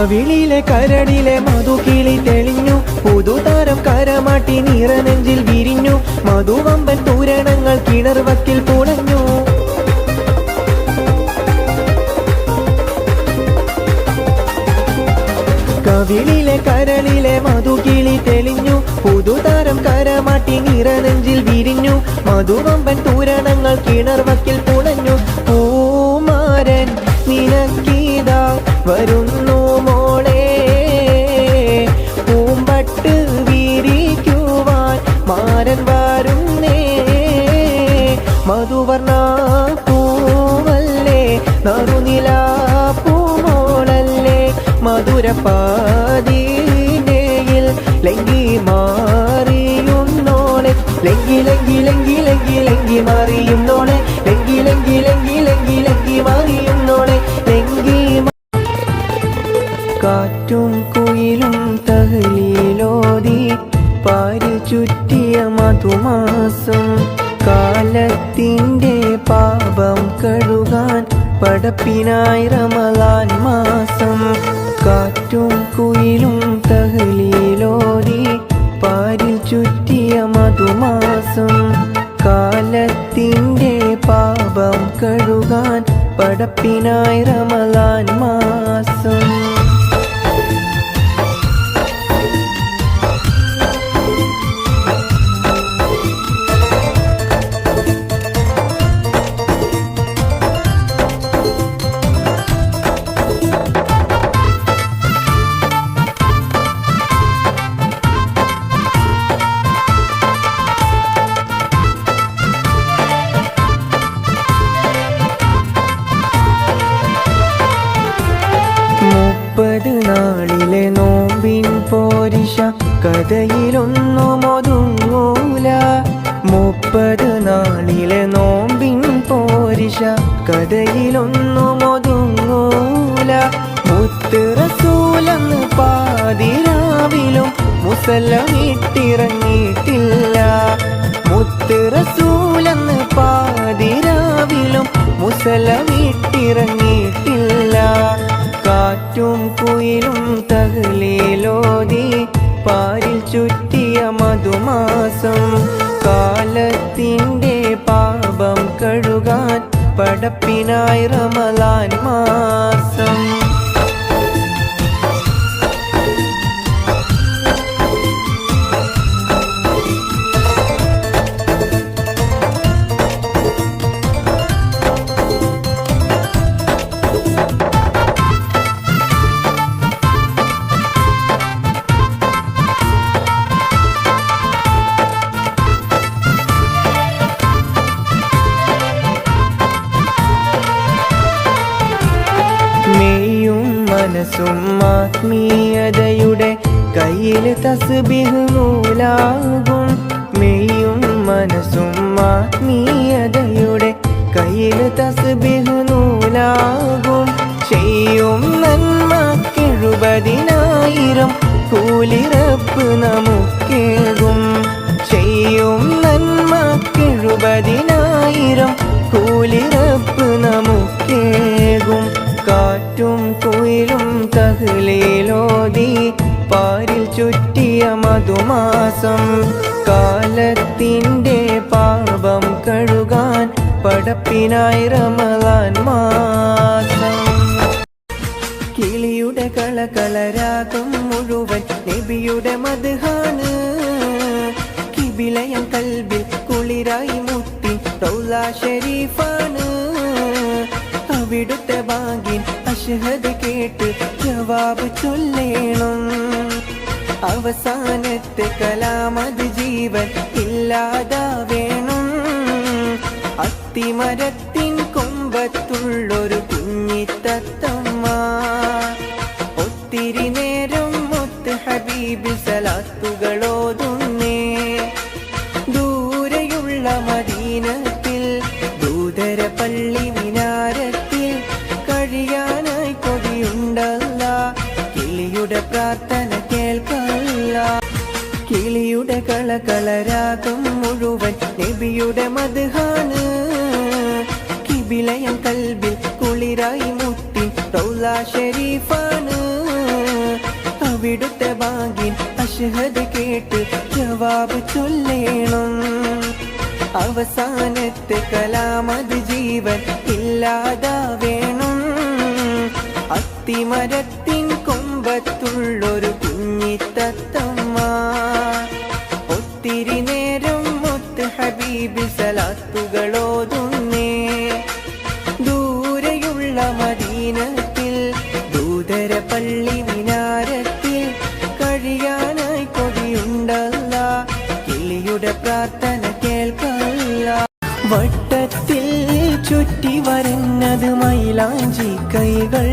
കവിളിലെ കരടിലെ മധുകിളി തെളിഞ്ഞു, പുതുതാരം കരമാട്ടി നിറനെഞ്ചിൽ വിരിഞ്ഞു, മധുവമ്പൻ തൂരണങ്ങൾ കിണർവക്കിൽ പുണഞ്ഞു. കവിളിലെ കരളിലെ മധുകിളി തെളിഞ്ഞു, പുതുതാരം കരമാട്ടി നിറനെഞ്ചിൽ വിരിഞ്ഞു, മധുവമ്പൻ തൂരണങ്ങൾ കിണർവക്കിൽ പുണഞ്ഞു. പൂമാരൻ നിനക്കീതാ വരുന്നു മോളെ, പൂമ്പട്ട് വിരിക്കുവാൻ മാരൻ വരുന്നേ. മധുവർണ്ണ പൂവല്ലേ, നറുനിലാ പൂമോളല്ലേ, മധുരപ്പാതീനയിൽ ലങ്കി മാറിയുന്നോളെ, ലങ്കി ലങ്കി ലങ്കി ലങ്കി ലങ്കി മാറിയുന്നോളെ, ലങ്കി ലങ്കി ലങ്കി ലങ്കി ലങ്കി മാറിയുന്നോളെ, ലങ്കി. കാറ്റും കുയിലും തഹ്ലീലോതി പാരി ചുറ്റിയ മധുമാസം, കാലത്തിൻ്റെ പാപം കഴുകാൻ പടപ്പിനായി റമളാൻ മാസം. കാറ്റും കുയിലും തഹ്ലീലോതി പാരി ചുറ്റിയ മധുമാസം, കാലത്തിൻ്റെ പാപം കഴുകാൻ പടപ്പിനായി റമളാൻ മാസം. നാളിലെ നോമ്പിൻ പോരിശ കഥയിലൊന്നും ഒതുങ്ങൂല, 30 നാളിലെ നോമ്പിൻ പോരിശ കഥയിലൊന്നും ഒതുങ്ങൂല. മുത്ത് റസൂലെന്ന് പാതിരാവിലും മുസല്ലമിട്ടിറങ്ങിയിട്ടില്ല, മുത്ത് റസൂലെന്ന് പാതിരാവിലും മുസല്ലമിട്ടിറങ്ങിയിട്ടില്ല. കാറ്റും കുയിലും തഹ്ലീലോതി പാരിൽ ചുറ്റിയ മധുമാസം, കാലത്തിൻ്റെ പാപം കഴുകാൻ പടപ്പിനായി റമളാൻ മാസം. മെയ്യും മനസ്സും ആത്മീയതയുടെ കയ്യിൽ തസ്ബീഹ് നൂലാകും, മെയ്യും മനസ്സും ആത്മീയതയുടെ കയ്യിൽ തസ്ബീഹ് നൂലാകും. ചെയ്യും നന്മക്കെഴുപതിനായിരം കൂലി റബ്ബ് നമുക്കേകും, ചെയ്യും നന്മക്കെഴുപതിനായിരം കൂലി റബ്ബ് നമുക്കേകും. കാറ്റും കുയിലും തഹ്ലീലോതി പാരിൽ ചുറ്റിയ മധുമാസം, കാലത്തിൻ്റെ പാപം കഴുകാൻ പടപ്പിനായി റമളാൻ മാസം. കിളിയുടെ കളകളരാഗം മുഴുവൻ നബിയുടെ മദ്ഹാണ്, കിബിലയൻ കൽബിൽ കുളിരായി മുത്തി റൗള ഷരീഫാണ്. അവിടുത്തെ ബാഗിൻ അഷ്ഹദ് കേട്ട് ജവാബ് ചൊല്ലേണം, അവസാനത്തെ കലാമത് ജീവൻ ഇല്ലാതാവേണം. അത്തിമരത്തിൻ കൊമ്പത്തുള്ളൊരു കുഞ്ഞിത്തത്തമ്മ, ഒത്തിരി നേരം മുത്ത് ഹബീബിൽ സലാത്തുകളോതുന്നേ. ദൂരെയുള്ള മദീനത്തിൽ ദൂതര പള്ളി മിനാരത്തിൽ കഴിയാനായി കൊതിയുണ്ടല്ല, കിളിയുടെ പ്രാർത്ഥന കേൾക്കല്ല. കിളിയുടെ കളകളരാഗം മുഴുവൻ നബിയുടെ മദ്ഹാണ്, കിബിലയൻ കൽബിൽ കുളിരായി മുത്തി റൗള ഷരീഫാണ്. ഇവിടുത്തെ ബാങ്കിൻ അഷ്ഹദ് കേട്ട് ജവാബ് ചൊല്ലേണം. അവസാനത്തെ കലാമത് ജീവൻ ഇല്ലാതാവേണം. അത്തിമരത്തിൻ കൊമ്പത്തുള്ളൊരു കുഞ്ഞിത്തത്തമ്മ ഒത്തിരി നേരം മുത്ത് ഹബീബിൽ സലാത്തുകളോതുന്നേ. ദൂരെയുള്ള മദീനത്തിൽ ദൂതര പള്ളി മിനാരത്തിൽ കഴിയാനായി കൊതിയുണ്ടല്ല. കിളിയുടെ പ്രാർത്ഥന കേൾക്കല്ല. വട്ടത്തിൽ ചുറ്റി വരഞ്ഞത് മൈലാഞ്ചി കൈകൾ,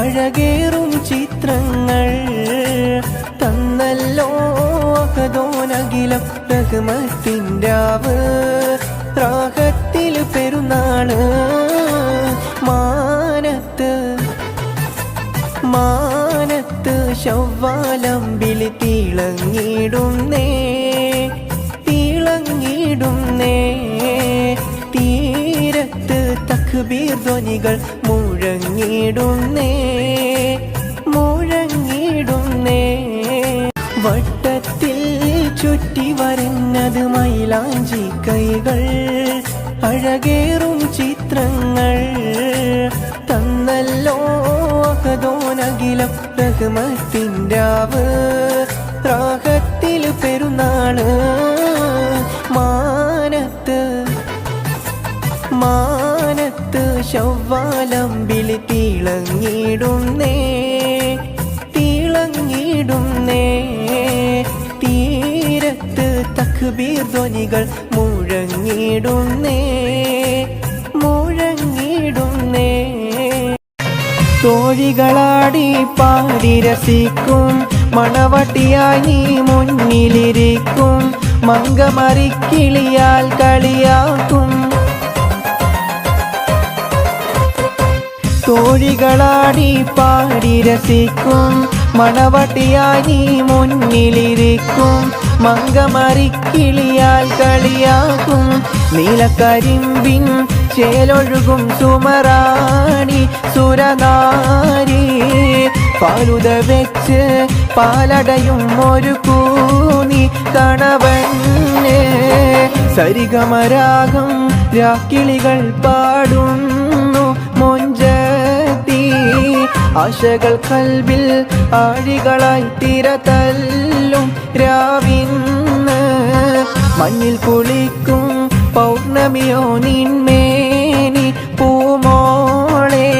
അഴകേറും ചിത്രങ്ങൾ തന്നല്ലോ അഹദോനഖിലം റഹ്മത്തിൻരാവ്. റാഹത്തിൽ പെരുന്നാള് മാനത്ത് ശവ്വാലമ്പിളി തിളങ്ങിടുന്നേ. തീരത്ത് തക്ബീർ ധ്വനികൾ മുഴങ്ങിടുന്നേ. വട്ടത്തിൽ ചുറ്റി വരഞ്ഞത് മൈലാഞ്ചി കൈകൾ, അഴകേറും ചിത്രങ്ങൾ തന്നല്ലോ അഹദോനഖിലം റഹ്മത്തിൻരാവ്. റാഹത്തിൽ പെരുന്നാള് മാനത്ത് ശവ്വാലമ്പിളി തിളങ്ങിടുന്നേ. തീരത്ത് തക്ബീർ ധ്വനികൾ മുഴങ്ങിടുന്നേ. തോഴികളാടി പാടി രസിക്കും, മണവട്ടിയായി നീ മുന്നിലിരിക്കും. മങ്കമറിക്കിളിയാൽ കളിയാക്കും. തോഴികളാടി പാടി രസിക്കും, മണവട്ടിയായി നീ മുന്നിലിരിക്കും. മങ്കമറിക്കിളിയാൽ കളിയാക്കും. നീലക്കരിമ്പിൻ ചേലൊഴുകും സുമറാണി സുരനാരി. പാലുത വെച്ച് പാലടയും ഒരു കൂനി കണവന്. സരിഗമരാഗം രാക്കിളികൾ പാടുന്നു മൊഞ്ചത്തി. ആശകൾ കൽബിൽ ആഴികളായി തിരതല്ലും രാവിന്ന്. മഞ്ഞിൽ കുളിക്കും പൗർണമിയോ നിന്മേനി പൂമോളെ.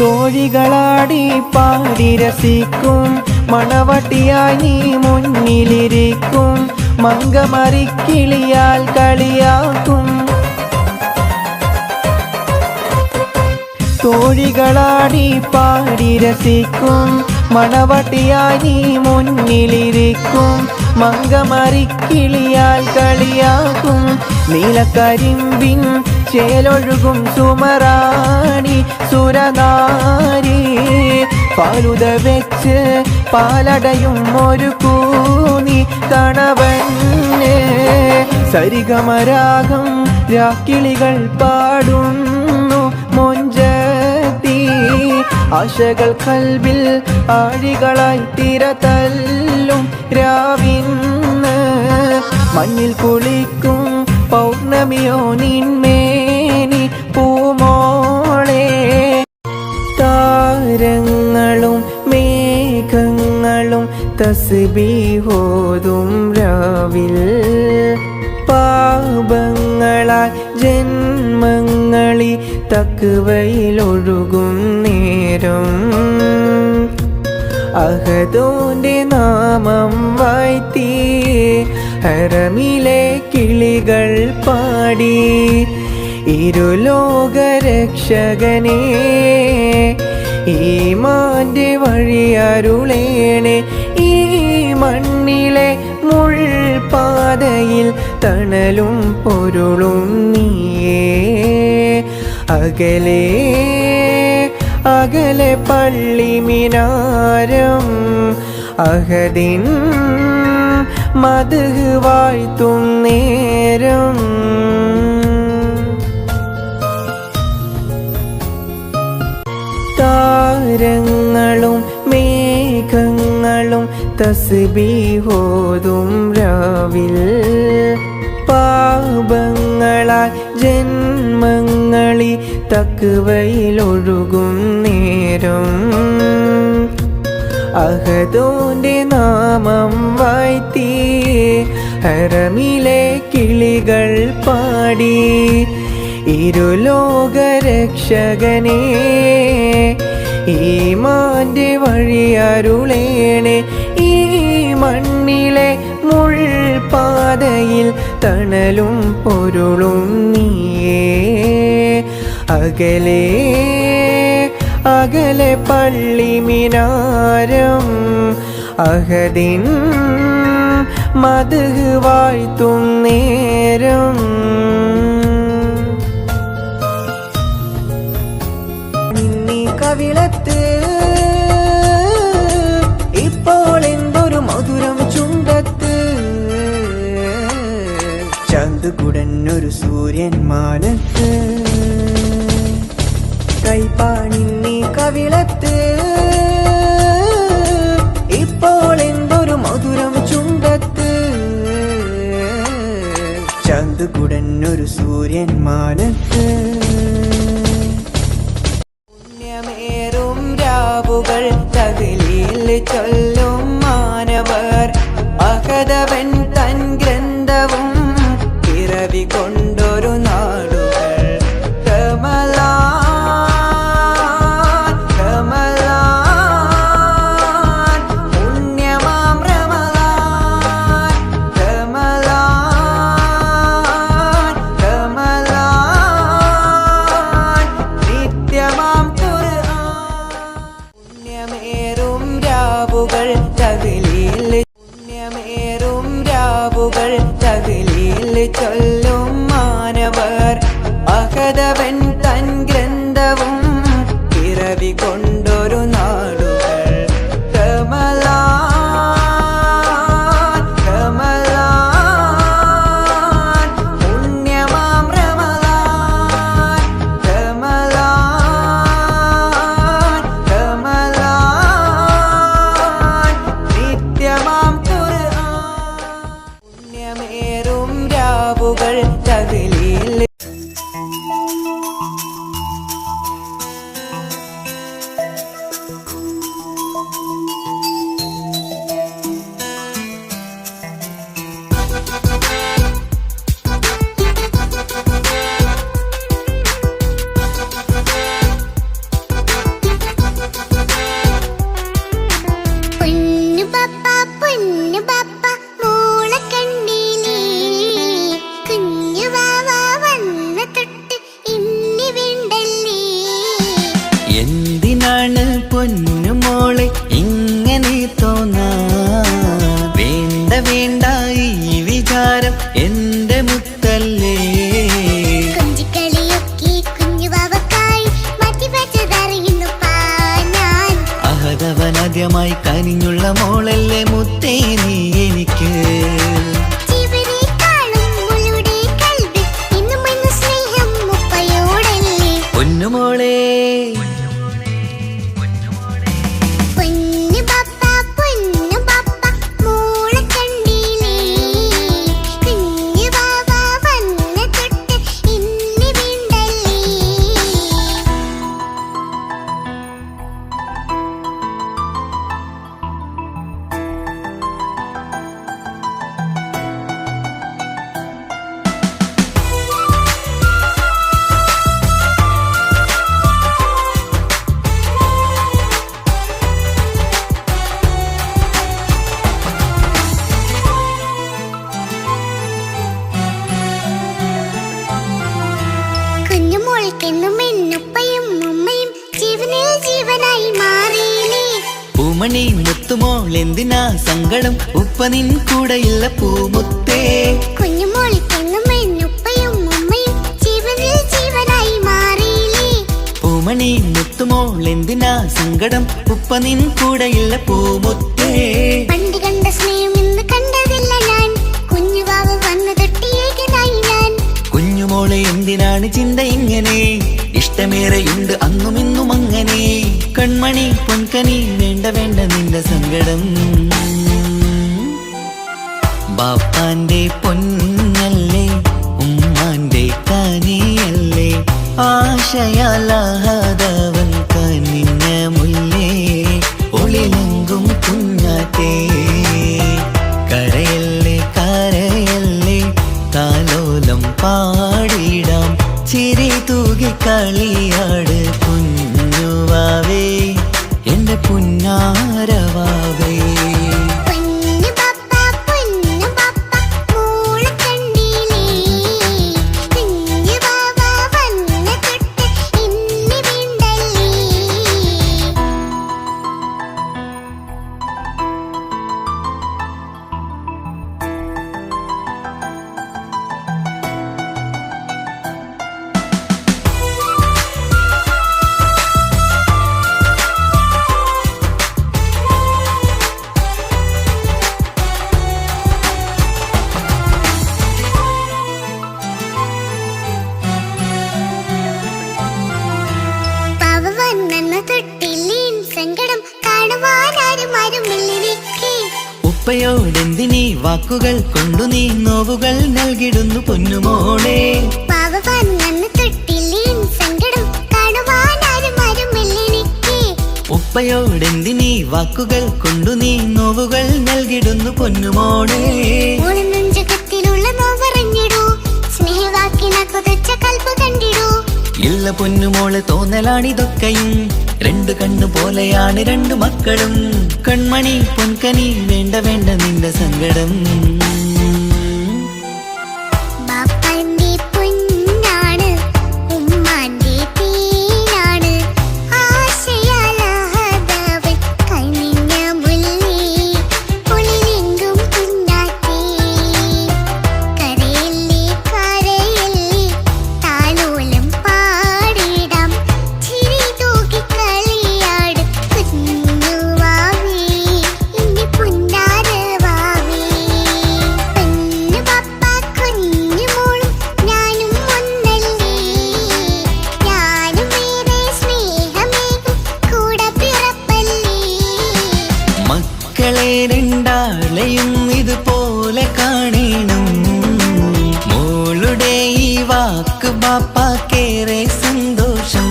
തോഴികളാടി പാടി രസിക്കും, മണവട്ടിയായി നീ മുന്നിലിരിക്കും. മങ്കമറിക്കിളിയാൽ കളിയാക്കും. തോഴികളാടി പാടി രസിക്കും, മണവട്ടിയായി നീ മുന്നിലിരിക്കും. മങ്കമറിക്കിളിയാൽ കളിയാക്കും. നീലക്കരിമ്പിൻ ചേലൊഴുകും സുമറാണി സുരനാരി. പാലുത വെച്ച് പാലടയും ഒരു കൂനി കണവന്. സരിഗമരാഗം രാക്കിളികൾ പാടുന്നു മൊഞ്ചത്തി. ആശകൾ കൽബിൽ ആഴികളായി തിരതല്ലും രാവിന്ന്. മഞ്ഞിൽ കുളിക്കും പൗർണമിയോ നിന്മേനി പൂമോളെ. താരങ്ങളും മേഘങ്ങളും തസ്ബീഹോതും രാവിൽ. പാപങ്ങളാൽ ജന്മങ്ങളി തക്വയിലൊഴുകും നേരം. അഹദോന്റെ നാമം വാഴ്ത്തി ഹറമിലെ കിളികൾ പാടി. ഇരുലോകരക്ഷകനെ ഈമാന്റെ വഴിയരുളേണേ. ഈ മണ്ണിലെ മുൾപാതയിൽ തണലും പൊരുളും നീയേ. അകലെ അകലെ പള്ളി മിനാരം. അഹദിൻ മദ്ഹ് വാഴ്ത്തും നേരം. താരങ്ങളും മേഘങ്ങളും തസ്ബീഹോതും രാവിൽ പാപങ്ങളാൽ ജന്മങ്ങളി തക്വയിലൊഴുകും നേരം അഹദോന്റെ നാമം വാഴ്ത്തി ഹറമിലെ കിളികൾ പാടി ഇരുലോകരക്ഷകനെ ഈമാന്റെ വഴിയരുളേണേ ഈ മണ്ണിലെ മുൾപാതയിൽ തണലും പൊരുളും നീയേ അകലെ അകലെ പള്ളി മിനാരം അഹദിൻ മദ്ഹ് വാഴ്ത്തും നേരം കവിളത്ത് ഇപ്പോൾ എന്തൊരു മധുരം ചുണ്ടത്ത് ചന്തുകുടന്നൊരു സൂര്യൻ മാനത്ത് കൈപ്പാണിന്നി കവിളത്ത് ഇപ്പോൾ എന്തൊരു മധുരം ചുണ്ടത്ത് ചന്തുകുടന്നൊരു സൂര്യൻ മാനത്ത് രാവുകൾ തകലിൽ ചൊല്ലും മാനവർ അഹദവൻ തൻ ഗ്രന്ഥവും പിറവി കൊണ്ടൊരു നാടുകൾ റമളാൻ റമളാൻ പുണ്യമാം റമളാൻ റമളാൻ റമളാൻ നിത്യമാം പുണ്യമേറും രാവുകൾ തകലിൽ ചൊല്ലും മാനവർ അഹദവൻ തൻ ഗ്രന്ഥവും പിറവി കൊണ്ടൊരു നാടുകൾ റമളാൻ റമളാൻ പുണ്യമാം റമളാൻ റമളാൻ റമളാൻ നിത്യമാം പുണ്യമേറും രാവുകൾ തകലിൽ എന്തിനാണ് പൊന്നുമോളെ ഇങ്ങനെ തോന്നാ വേണ്ട വേണ്ട ഈ വിചാരം എന്റെ മുത്തല്ലേ അഹദവനാദ്യമായി കനിഞ്ഞുള്ള മോളല്ലേ മുത്തേ നീ എനിക്ക് പൊന്നുമോളെ പൂമണി മുത്തുമോൾ എന്തിനാ സങ്കടം ഉപ്പ നിൻ കൂടെയില്ല പൂമുത്തേ പൂമണി മുത്തുമോൾ എന്തിനാ സങ്കടം ഉപ്പ നിൻ കൂടെയില്ല പൂമുത്തേ പണ്ട് കണ്ട സ്നേഹം ഇന്ന് കണ്ടതില്ല ഞാൻ കുഞ്ഞുവാവ വന്നു തൊട്ടിയേകനായി ഞാൻ കുഞ്ഞുമോളെ എന്തിനാണ് ചിന്ത ഇങ്ങനെ ഇഷ്ടമേറെയുണ്ട് അന്നും ഇന്നും അങ്ങനെ കണ്ണു കൺമണി പൊൻകനി വേണ്ട വേണ്ട നിന്റെ സങ്കടം. ബാപ്പാന്റെ പൊന്നല്ലേ ഉമ്മാന്റെ കനിയല്ലേ ആശയാലാഹതവൻ കനിഞ്ഞ മുല്ലേ ഒളിലെങ്കും കുഞ്ഞാറ്റേ കരയല്ലേ കരയല്ലേ താലോലം പാടിടാം ചിരി തൂകി കളിയാട് കുഞ്ഞുവാവേ എന്റെ പുന്നാരവാവേ. ഉപ്പയോടെന്തിനീ വാക്കുകൾ കൊണ്ടു നീ നോവുകൾ നൽകിടുന്നു പൊന്നുമോളെ. ഉപ്പയോടെന്തിനീ വാക്കുകൾ കൊണ്ടു നീ നോവുകൾ നൽകിടുന്നു പൊന്നുമോളെ. ഇല്ല പൊന്നുമോള് തോന്നലാണിതൊക്കെയും രണ്ടു കണ്ണു പോലെയാണ് രണ്ടു മക്കളും. കൺമണി പൊൻകനി വേണ്ട വേണ്ട നിന്റെ സങ്കടം. രണ്ടാളെയും ഇതുപോലെ കാണണം മോളുടെ ഈ വാക്ക് ബാപ്പാക്കേറെ സന്തോഷം.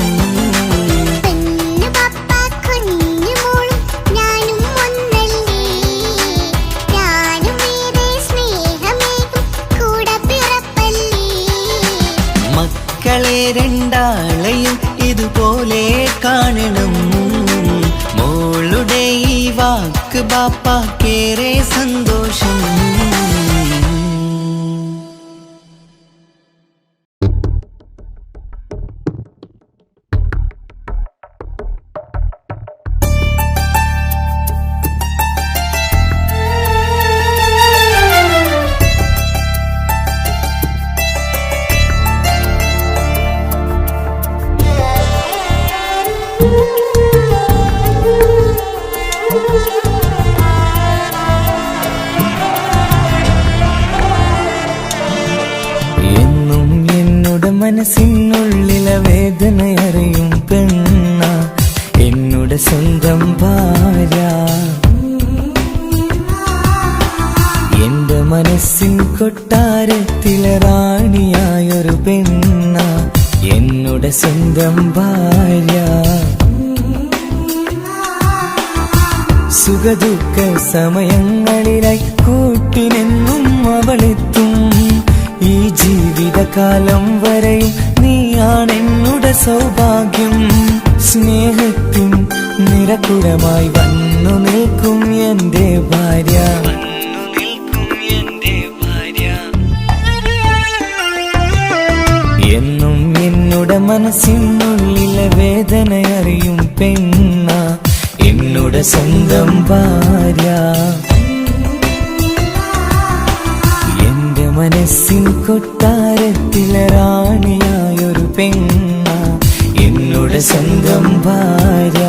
മക്കളെ രണ്ടാളെയും ഇതുപോലെ കാണണം മോളുടെ ഈ വാക്ക് ബാപ്പാക്കേറെ സന്തോഷം. മനസ്സിനുള്ളിലെ വേദനയറിയും പെണ്ണ എന്നുടെ സ്വന്തം ഭാര്യ. എന്റെ മനസ്സിൻ കൊട്ടാരത്തിലെ റാണിയായൊരു പെണ്ണ എന്നുടെ സ്വന്തം ഭാര്യ. സുഖദുഃഖ സമയങ്ങളിലായി കൂട്ടിനെന്നും അവളെത്തും. ഈ ജീവിതകാലം വരെയും നീയാണെന്നുടെ സൗഭാഗ്യം. സ്നേഹത്തിൻ നിറകുടമായി വന്നു നിൽക്കും എന്റെ ഭാര്യ. എന്നും എന്നുടെ മനസ്സിനുള്ളിലെ വേദനയറിയും പെണ്ണ എന്നുടെ സ്വന്തം ഭാര്യ. മനസ്സിൻ കൊട്ടാരത്തിലെ റാണിയായൊരു പെണ്ണ എന്നുടെ സ്വന്തം ഭാര്യ.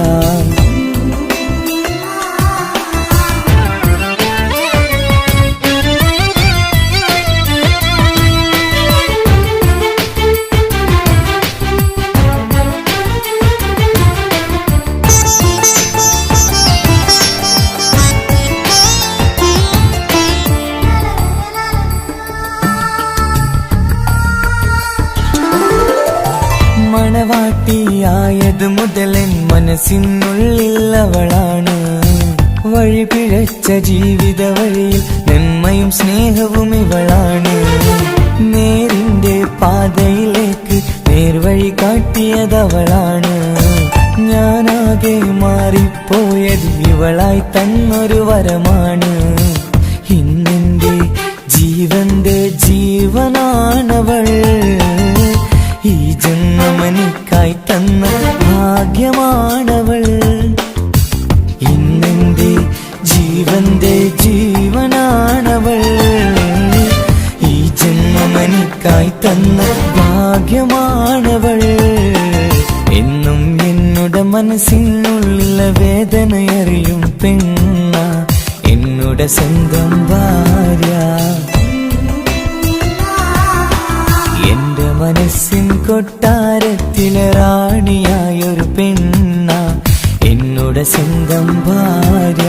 മനസ്സിനുള്ളിൽ അവളാണ്. വഴി പിഴച്ച ജീവിത വഴിയിൽ നന്മയും സ്നേഹവും ഇവളാണ്. നേരിന്റെ പാതയിലേക്ക് നേർവഴി കാട്ടിയതവളാണ്. ഞാനാകെ മാറിപ്പോയത് ഇവളായി തന്നൊരു വരമാണ്. ഇന്നെന്റെ ജീവന്റെ ജീവനാണവൾ. ഈ ജന്മമെനിക്കായി തന്ന ഭാഗ്യമാണവൾ. ഇന്നെന്റെ ജീവന്റെ ജീവനാണവൾ. ഈ ജന്മമെനിക്കായി തന്ന ഭാഗ്യമാണവൾ. എന്നും എന്നുടെ മനസ്സിനുള്ളിലെ വേദനയറിയും പെണ്ണ എന്നുടെ സ്വന്തം ഭാര്യ. എന്റെ മനസ്സിൻ കൊട്ടാരത്തിലെ റാണിയായൊരു പെണ്ണ എന്നുടെ സ്വന്തം ഭാര്യ.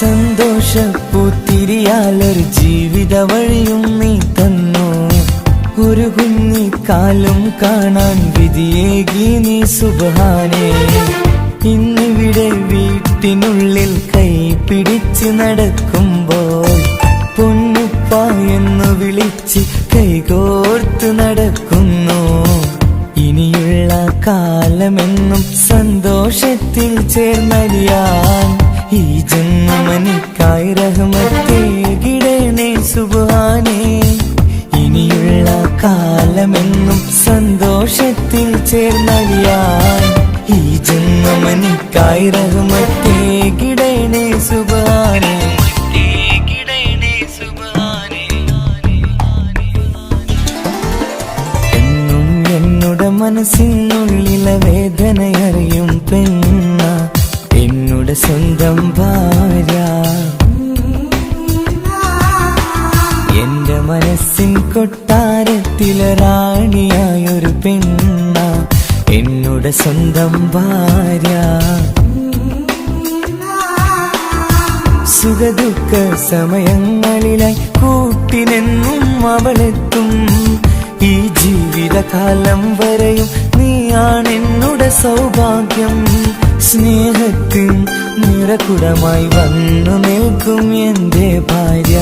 സന്തോഷപ്പൂത്തിരിയാലൊരു ജീവിത വഴിയും നീ തന്നു. ഒരു കുഞ്ഞിക്കാലും കാണാൻ വിധിയേകി നീ സുബ്ഹാനേ. ഇന്നിവിടെ വീട്ടിനുള്ളിൽ കൈ പിടിച്ച് നടക്കുമ്പോൾ പൊന്നുപ്പ എന്ന് വിളിച്ച് കൈകോർത്ത് നടക്കുന്നു. ഇനിയുള്ള കാലമെന്നും സന്തോഷത്തിൽ ചേർന്നലിയാൻ ഈ ജന്മമെനിക്കായി റഹ്മത്തേകിടണേ സുബ്ഹാനേ. ഇനിയുള്ള കാലമെന്നും സന്തോഷത്തിൽ ചേർന്നലിയാൻ ഈ ജന്മമെനിക്കായി റഹ്മത്തേകിടണേ സുബ്ഹാനേ. എന്നും എന്നുടെ മനസ്സിനുള്ളിലെ വേദനയറിയും പെണ്ണ എന്നുടെ സ്വന്തം ഭാര്യ. എന്റെ മനസ്സിൻ കൊട്ടാരത്തിലെ റാണിയായൊരു പെണ്ണ എന്നുടെ സ്വന്തം ഭാര്യ. സുഖദുഃഖ സമയങ്ങളിലായി കൂട്ടിനെന്നും അവളെത്തും. ഈ ജീവിതകാലം വരെയും നീയാണെന്നുടെ സൗഭാഗ്യം. സ്നേഹത്തിൻ നിറകുടമായി വന്നു നിൽക്കും എന്റെ ഭാര്യ.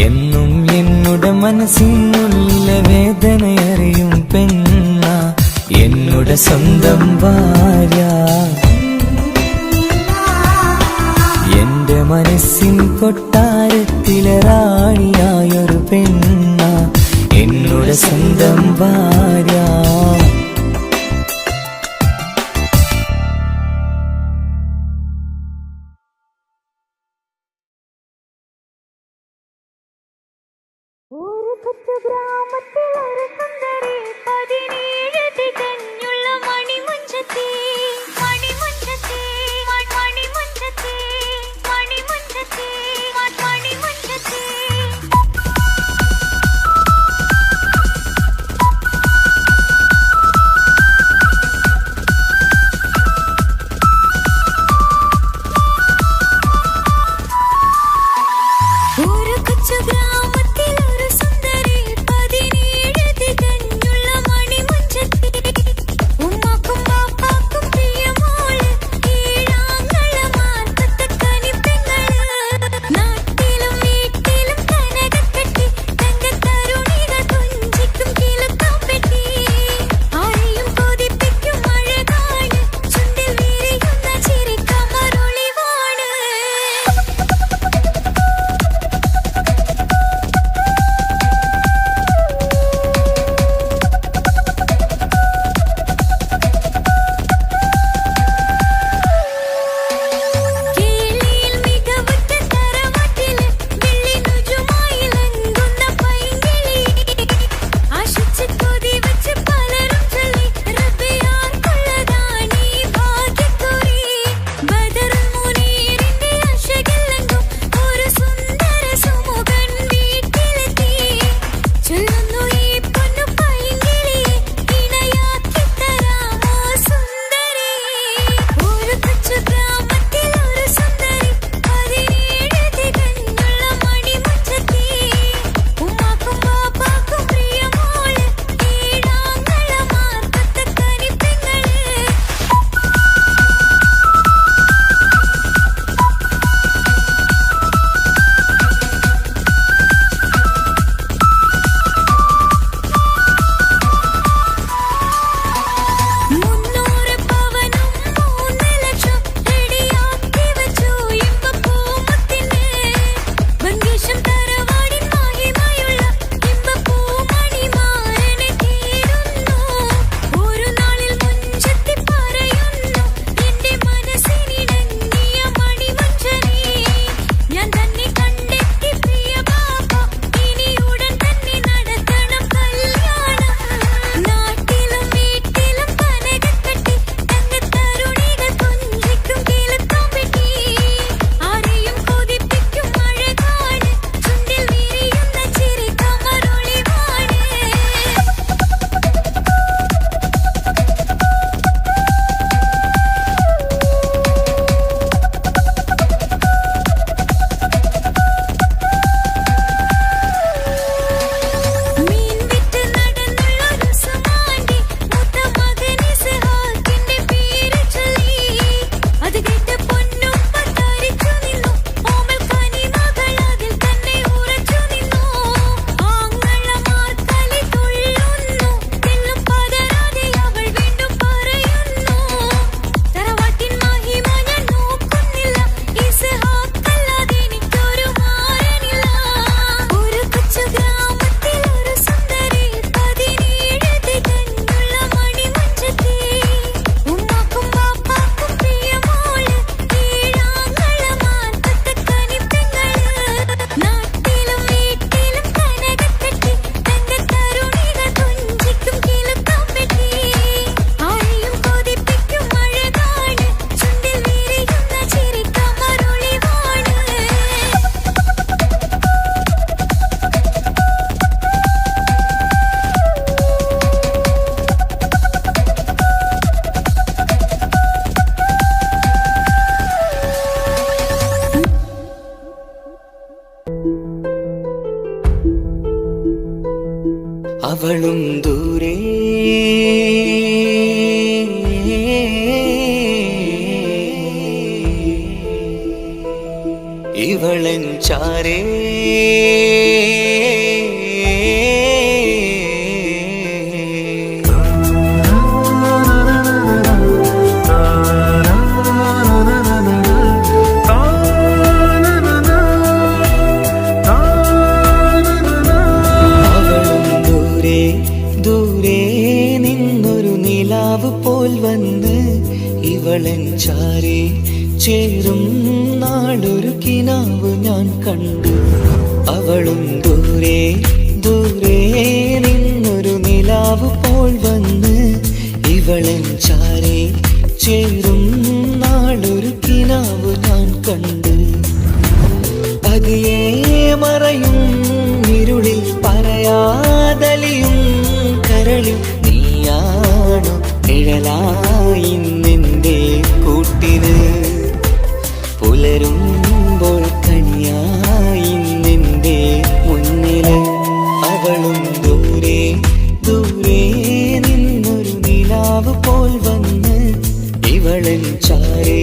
എന്നും എന്നുടെ മനസ്സിനുള്ളിലെ വേദനയറിയും പെണ്ണ എന്നുടെ സ്വന്തം ഭാര്യ. എന്റെ മനസ്സിൻ കൊട്ടാരത്തിലെ റാണിയായൊരു പെണ്ണ എന്നുടെ സ്വന്തം ഭാര്യ. ഒരു കൊച്ചു ഗ്രാമത്തിൽ ഒരു സുന്ദരി 17 തികഞ്ഞുള്ള മണിമുഞ്ചത്തി മണിമുഞ്ചത്തി മണിമുഞ്ചത്തി മണിമുഞ്ചത്തി മണിമുഞ്ചത്തി. ഒരു കൊച്ചു ഗ്രാമത്തിൽ ഒരു സുന്ദരി 17 അവളും ദൂരെ ഇവളൻ ചാരേ പോൽ വന്ന് ഇവളൻ ചാരേ ചേരും നാളൊരു കിനാവ് ഞാൻ കണ്ടു. അവളും ദൂരെ ദൂരെ നിന്നൊരു നിലാവ് പോൽ വന്ന് ഇവളൻ ചാരേ ചേരും നാളൊരു കിനാവ് ഞാൻ കണ്ടു. പതിയെ മറയും ഇരുളിൽ പറയാതലിയും കരളിൽ നീയാണു നിഴലായി നിന്റെ കൂട്ടിന്. പുലരുമ്പോൾ കനിയായി നിന്റെ മുന്നില്. അവളും ദൂരെ ദൂരെ നിന്നൊരു നിലാവ് പോൽ വന്ന് ഇവളൻ ചാരേ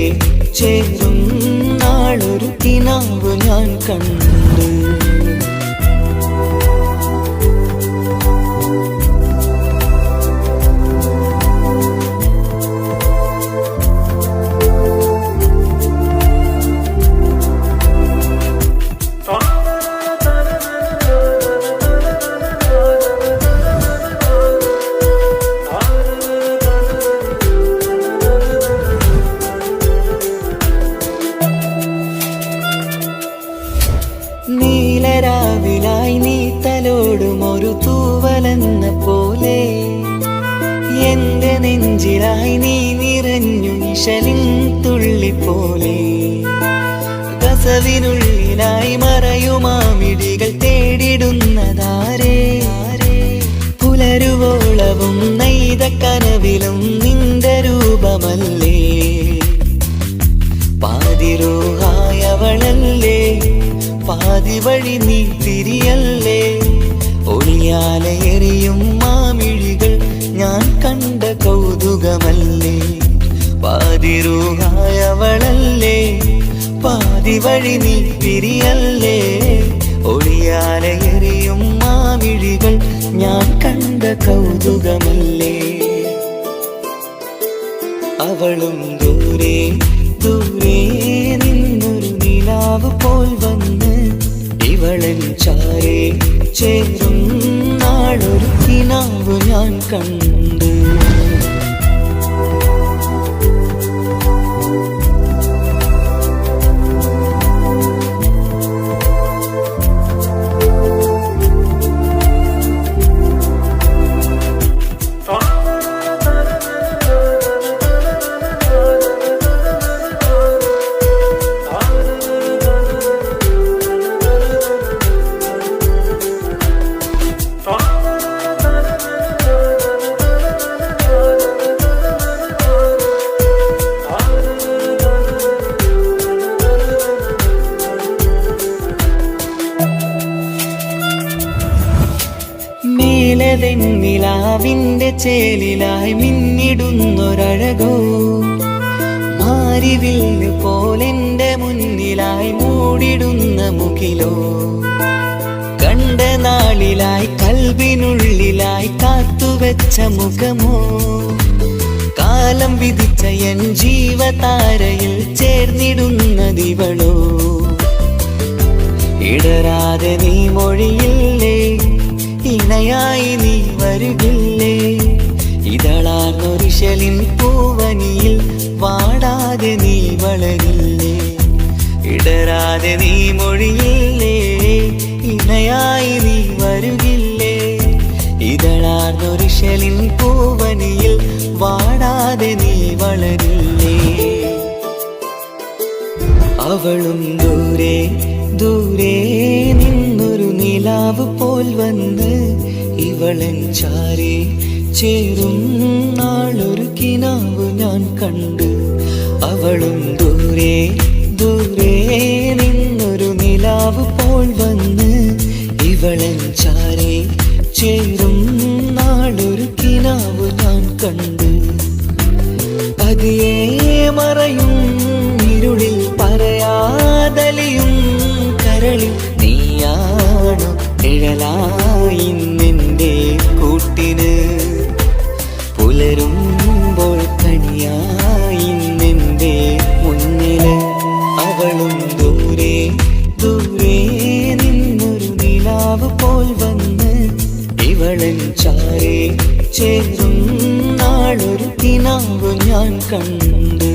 ചേരും നാളൊരു കിനാവ് ഞാൻ കണ്ടു. നീലരാവിലായി നീ തലോടും ഒരു തൂവലെന്ന പോലെ എന്റെ നെഞ്ചിലായി നീ നിറഞ്ഞു നിശലിൻ തുള്ളി പോലെ. കസവിനുള്ളിലായി മറയുമാമിടികൾ തേടിടുന്നതാരേ. പുലരുവോളവും നെയ്ത കനവിലും നിന്റെ രൂപമല്ലേ. പാതിരൂഹായവളല്ലേ പാതി വഴി നീ തിരിയല്ലേ. ഒളിയാലെ എറിയും മാമിഴികൾ ഞാൻ കണ്ട കൗതുകമല്ലേ. പാതിരൂഹായവളല്ലേ പാതി വഴി നീ തിരിയല്ലേ. ഒളിയാലെ എറിയും മാമിഴികൾ ഞാൻ കണ്ട കൗതുകമല്ലേ. അവളും ദൂരെ ദൂരെ നിന്നൊരു നിലാവ് പോൽ വന്ന് ഇവളൻ ചാരേ ചേരും നാളൊരു കിനാവ് ഞാൻ കണ്ടു. നിലാവിന്റെ ചേലിലായി മിന്നിടുന്നൊരഴകോ. മാരിവില്ല് പോലെന്റെ മുന്നിലായി മൂടിടുന്ന മുകിലോ. കണ്ട നാളിലായി കൽബിനുള്ളിലായി കാത്തുവെച്ച മുഖമോ. കാലം വിധിച്ച എൻ ജീവതാരയിൽ ചേർന്നിടുന്നതിവളോ. ഇടരാതെ നീ മൊഴിയില്ലേ ഇണയായി നീ വരുകില്ലേ. ഇതളാർന്നൊരിശലിൻ പൂവനിയിൽ വാടാതെ നീ വളരില്ലേ. ഇടരാതെ നീ മൊഴിയില്ലേ ഇണയായി നീ വരുകില്ലേ. ഇതളാർന്നൊരിശലിൻ പൂവനിയിൽ വാടാതെ നീ വളരില്ലേ. അവളും ദൂരെ ദൂരെ നിന്നൊരു നിലാവ് പോൽ വന്ന് ഇവളൻ ചാരേ ചേരും നാളൊരു കിനാവ് ഞാൻ കണ്ടു. അവളും ദൂരെ ദൂരെ നിന്നൊരു നിലാവ് പോൽ വന്ന് ഇവളൻ ചാരേ ചേരും നാളൊരു കിനാവ് ഞാൻ കണ്ട്. പതിയെ മറയും ഇരുളിൽ പറയാതലിയും കരളിൽ നീയാണു നിഴലായി നിന്റെ കൂട്ടിന്. പുലരുമ്പോൾ കണിയായി നിന്റെ മുന്നില്. അവളും ദൂരെ ദൂരെ നിന്നൊരു നിലാവ് പോൽ വന്ന് ഇവളൻ ചാരേ ചേരും നാളൊരു കിനാവ് ഞാൻ കണ്ട്.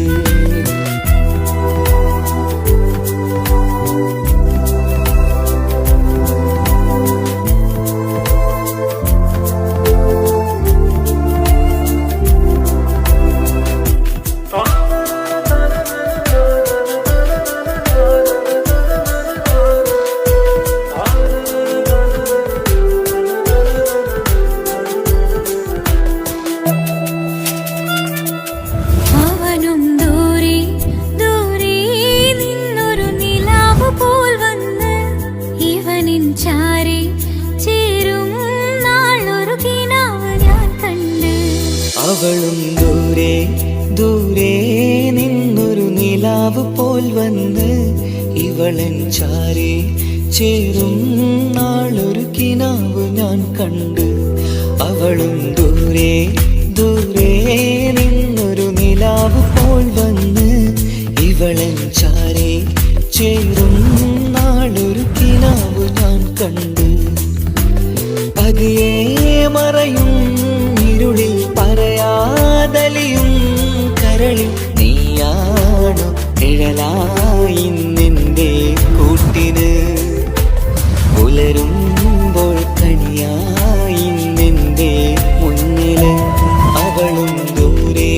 അവളും ദൂരെ ദൂരെ നിന്നൊരു നിലാവ് പോൽ വന്ന് ഇവളൻ ചാരേ ചേരും നാളൊരു കിനാവ് ഞാൻ കണ്ട്. അവളും ദൂരെ ദൂരെ നിന്നൊരു നിലാവ് പോൽ വന്ന് ഇവളൻ ചാരേ ചേരും നാളൊരു കിനാവ് ഞാൻ കണ്ട്. പതിയെ മറയും ഇരുളിൽ പറയാതലിയും കരളിൽ നീയാണു നിഴലായി നിന്റെ കൂട്ടിന്. പുലരുമ്പോൾ കണിയായി നിന്റെ മുന്നില്. അവളും ദൂരെ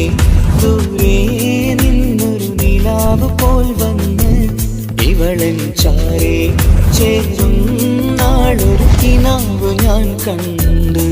ദൂരെ നിന്നൊരു നിലാവ് പോൽ വന്ന് ഇവളൻ ചാരേ ചേരും നാളൊരു കിനാവ് ഞാൻ കണ്ട്.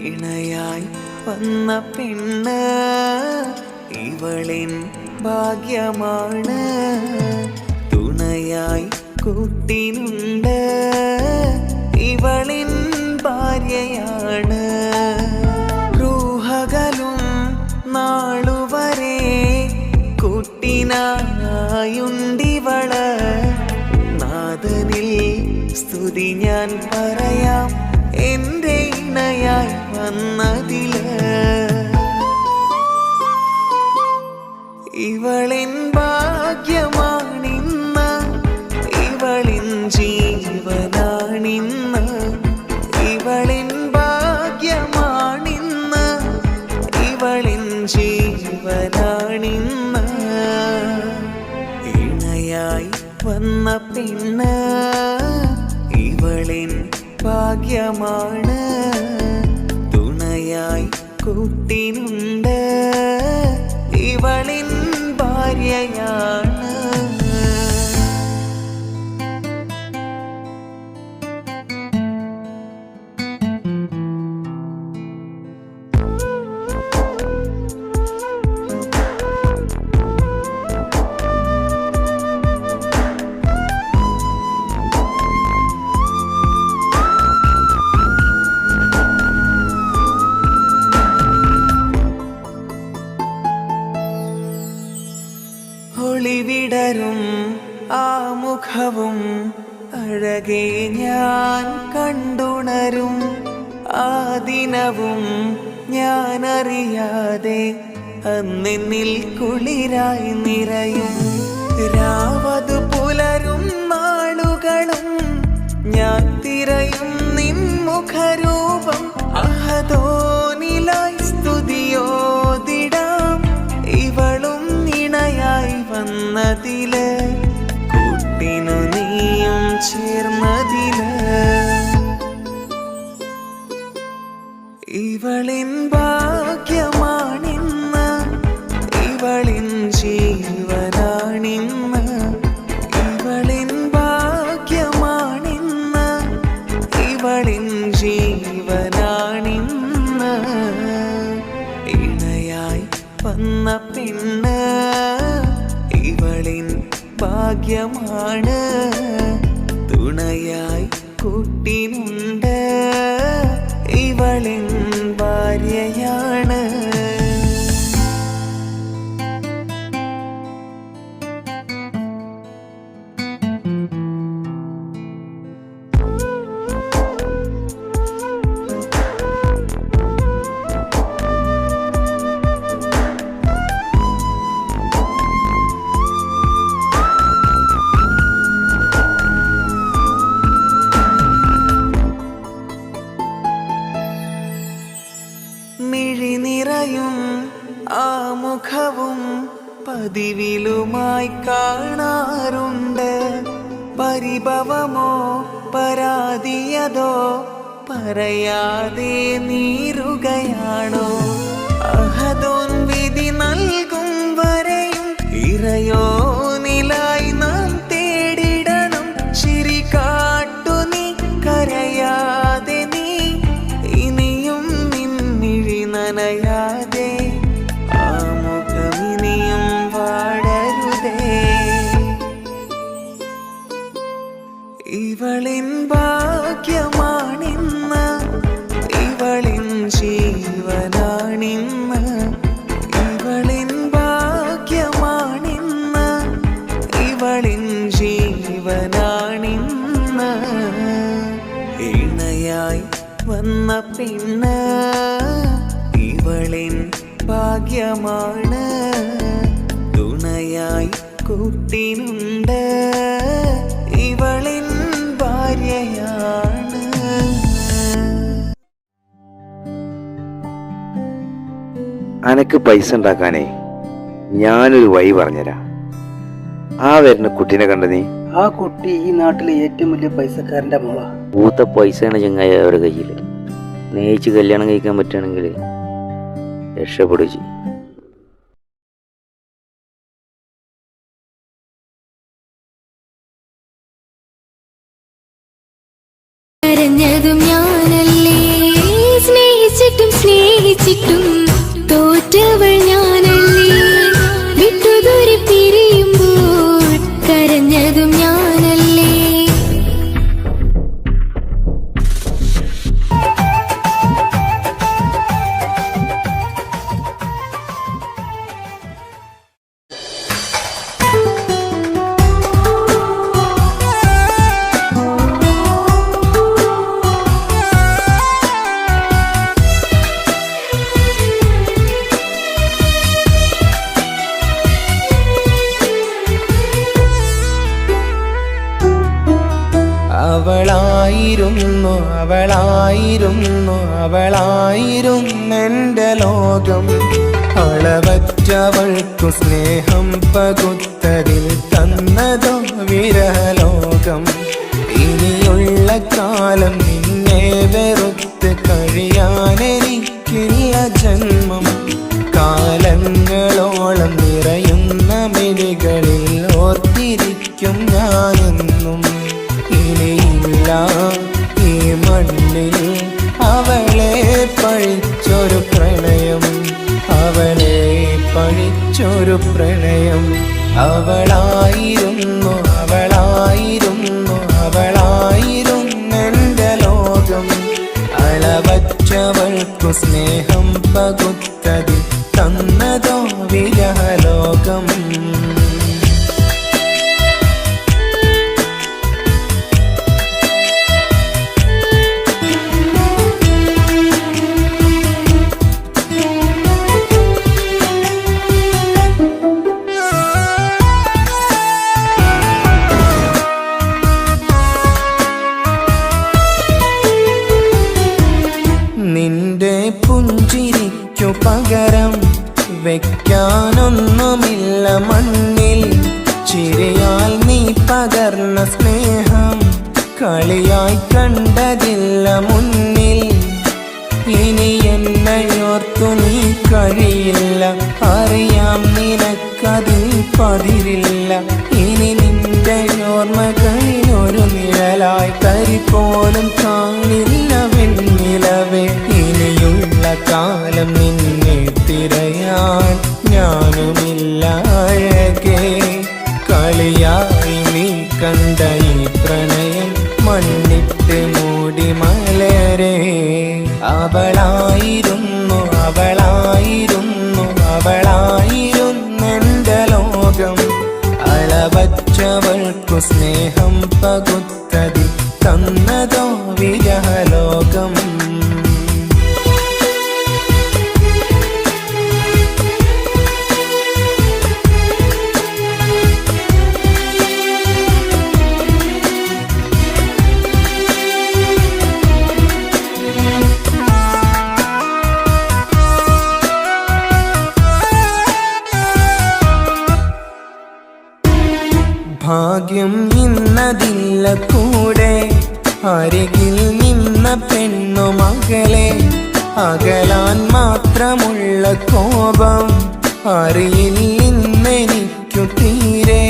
ഇണയായി വന്ന പെണ്ണ് ഇവളിൻ ഭാഗ്യമാണ്. തുണയായി കൂട്ടിനുണ്ട് ഇവളിൻ ഭാര്യയാണ്. റൂഹകലും നാളുവരെ കൂട്ടിനായുണ്ടിവള്. നാഥനിൽ സ്തുതി ഞാൻ പറയാം എന്റെ ഇണയായി വന്നതില്. ഇവളിൻ ഭാഗ്യമാണിന്ന് ഇവളിൻ ജീവനാണിന്ന്. ഇവളിൻ ഭാഗ്യമാണിന്ന് ഇവളിൻ ജീവനാണിന്ന്. ഇണയായി വന്ന പെണ്ണ് ഇവളിൻ ഭാഗ്യമാണ്. തുണയായി കൂട്ടിനുണ്ട് ഇവളിൻ ഭാര്യയാണ്. ഒളിവിടരും ആ മുഖവും അഴകെ ഞാൻ കണ്ടുണരും. ആ ദിനവും ഞാനറിയാതെ അന്നെന്നിൽ കുളിരായി നിറയും. രാവതു പുലരും നാളുകളും ഞാൻ തിരയും നിൻ മുഖരൂപം. അഹദോൻ ചേർന്നതില് കൂട്ടിനു നീയും ചേർന്നതില് ഇവളിൻ ഭാഗ്യമാണിന്ന് ഇവളിൻ ജീവനാണിന്ന് ഇവളിൻ ഭാഗ്യമാണിന്ന് ഇവളിൻ ജീവനാണിന്ന് ഇണയായി വന്ന പെണ്ണ് ഇവളിൻ ഭാഗ്യമാണ് തുണയായി കൂട്ടിനുണ്ട് ഇവളിൻ ഭാര്യയാണ് മിഴിനിറയും ആ മുഖവും പതിവിലുമായി കാണാറുണ്ട് പരിഭവമോ പരാതിയതോ പറയാതെ നീറുകയാണോ അഹദോൻ വിധി നൽകും വരെയും ഇറയോനിലായി നാം തേടിടണം ചിരി കാട്ടു നീ കരയാതെ നീ ഇനിയും നിന്നിഴി നനയാതെ ആ മുഖമിനിയും വാടരുതേ ഇവളിൻ ഭാഗ്യമാണിന്ന് ഇവളിൻ ജീവനാണിന്ന് ഇവളിൻ ഭാഗ്യമാണിന്ന് ഇവളിൻ ജീവനാണിന്ന് ഇണയായി വന്ന പെണ്ണ് ഇവളിൻ ഭാഗ്യമാണ് തുണയായി കൂട്ടിനുണ്ട് ഇവളിൻ ഭാര്യയാണ് അനക്ക് പൈസ ഉണ്ടാക്കാനേ ഞാനൊരു വഴി പറഞ്ഞുതരാം. ആ വരുന്ന കുട്ടീനെ കണ്ട നീ? ആ കുട്ടി ഈ നാട്ടിലെ ഏറ്റവും വലിയ പൈസക്കാരന്റെ മോളാ. പൂത്ത പൈസയാണ് ചങ്ങായ അവരുടെ കയ്യിൽ. സ്നേഹിച്ച് കല്യാണം കഴിക്കാൻ പറ്റുകയാണെങ്കിൽ രക്ഷപ്പെടുക. കരഞ്ഞതും ഞാനല്ലേ, സ്നേഹിച്ചിട്ടും സ്നേഹിച്ചിട്ടും തോറ്റവൾ ഞാനല്ലേ, വിട്ടുദൂരെ പിരിയുമ്പോൾ കരഞ്ഞതും ഞാനല്ലേ. അവളായിരുന്നു അവളായിരുന്നു അവളായിരുന്നെൻ്റെ ലോകം. അളവറ്റവൾക്കു സ്നേഹം പകുത്തതിൽ തന്നതോ വിരലോകം. ഇനിയുള്ള കാലം നിന്നെ വെറുത്ത് കഴിയാനെനിക്കില്ല ജന്മം. കാലങ്ങളോളം നിറയുന്ന മിഴികളിൽ ഓർത്തിരിക്കും ഞാനെന്നും. ഇനിയില്ല ഈ മണ്ണിൽ അവളെ പഴിച്ചൊരു പ്രണയം, അവളെ പഴിച്ചൊരു പ്രണയം. അവളായിരുന്നു അവളായിരുന്നു അവളായിരുന്നെൻ്റെ ലോകം. അളവറ്റവൾക്കു സ്നേഹം പകുത്തതിൽ തന്നതോ വിരലോകം. നിന്റെ പുഞ്ചിരിക്കു കളിയായി കണ്ടതില്ല മുന്നിൽ. ഇനി എന്നയോർത്തു നീ കഴിയില്ല, അറിയാം നിനക്കതിൽ പതിരില്ല. ഇനി നിന്റെ ഓർമ്മകളിൽ ഒരു നിഴലായി തരി പോലും കാണില്ല വെണ്ണിലവേ. ഇനിയുള്ള കാലം നിന്നെ തിരയാൻ ഞാനുമില്ല അഴകേ. കളിയായി നീ കണ്ട ഈ പ്രണയം മണ്ണിട്ട് മൂടി മലരെ. അവളായിരുന്നു അവളായിരുന്നു അവളായിരുന്നെന്റെ ലോകം. അളവച്ചവൾക്കു സ്നേഹം പകുത്തതി തന്നതോ വിരഹലോകം. ഭാഗ്യം ഇന്നതില്ല കൂടെ, അരികിൽ നിന്ന പെണ്ണു മകളെ. അകലാൻ മാത്രമുള്ള കോപം അറിയില്ലെന്നെനിക്കു തീരെ.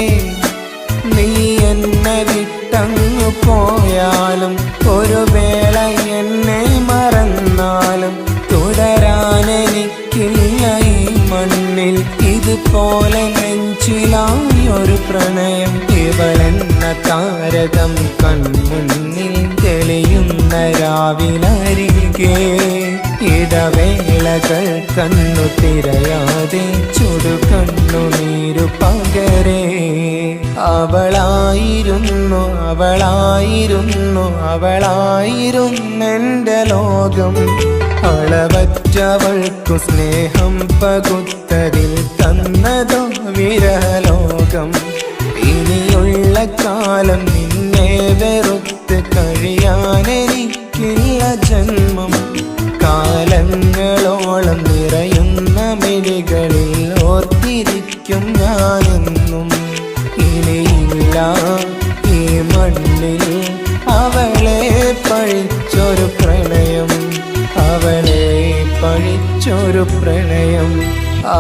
നീ എന്നെ വിട്ടങ്ങു പോയാലും ഒരു വേള എന്നെ മറന്നാലും തുടരാനെനിക്കില്ല ഈ മണ്ണിൽ. ഇതുപോലെ നെഞ്ചിലായൊരു പ്രണയം. ഇവളെന്ന താരകം കൺമുന്നിൽ തെളിയുന്ന രാവിലരികെ. ഇടവേളകൾ കണ്ണു തിരയാതെ ചുടുകണ്ണുനീരു പകരെ. അവളായിരുന്നു അവളായിരുന്നു അവളായിരുന്നെന്റെ ലോകം. അളവറ്റവൾക്കു സ്നേഹം പകുത്തതിൽ തന്നതോ വിരഹലോകം. ഇനിയുള്ള കാലം നിന്നെ വെറുത്ത് കഴിയാനെനിക്കില്ല ജന്മം. കാലങ്ങളോളം നിറയുന്ന മിഴികളിൽ ഓർത്തിരിക്കും ഞാനെന്നും. ഇനിയില്ല ഈ മണ്ണിൽ അവളെ പഴിച്ചൊരു പ്രണയം, അവളെ പഴിച്ചൊരു പ്രണയം.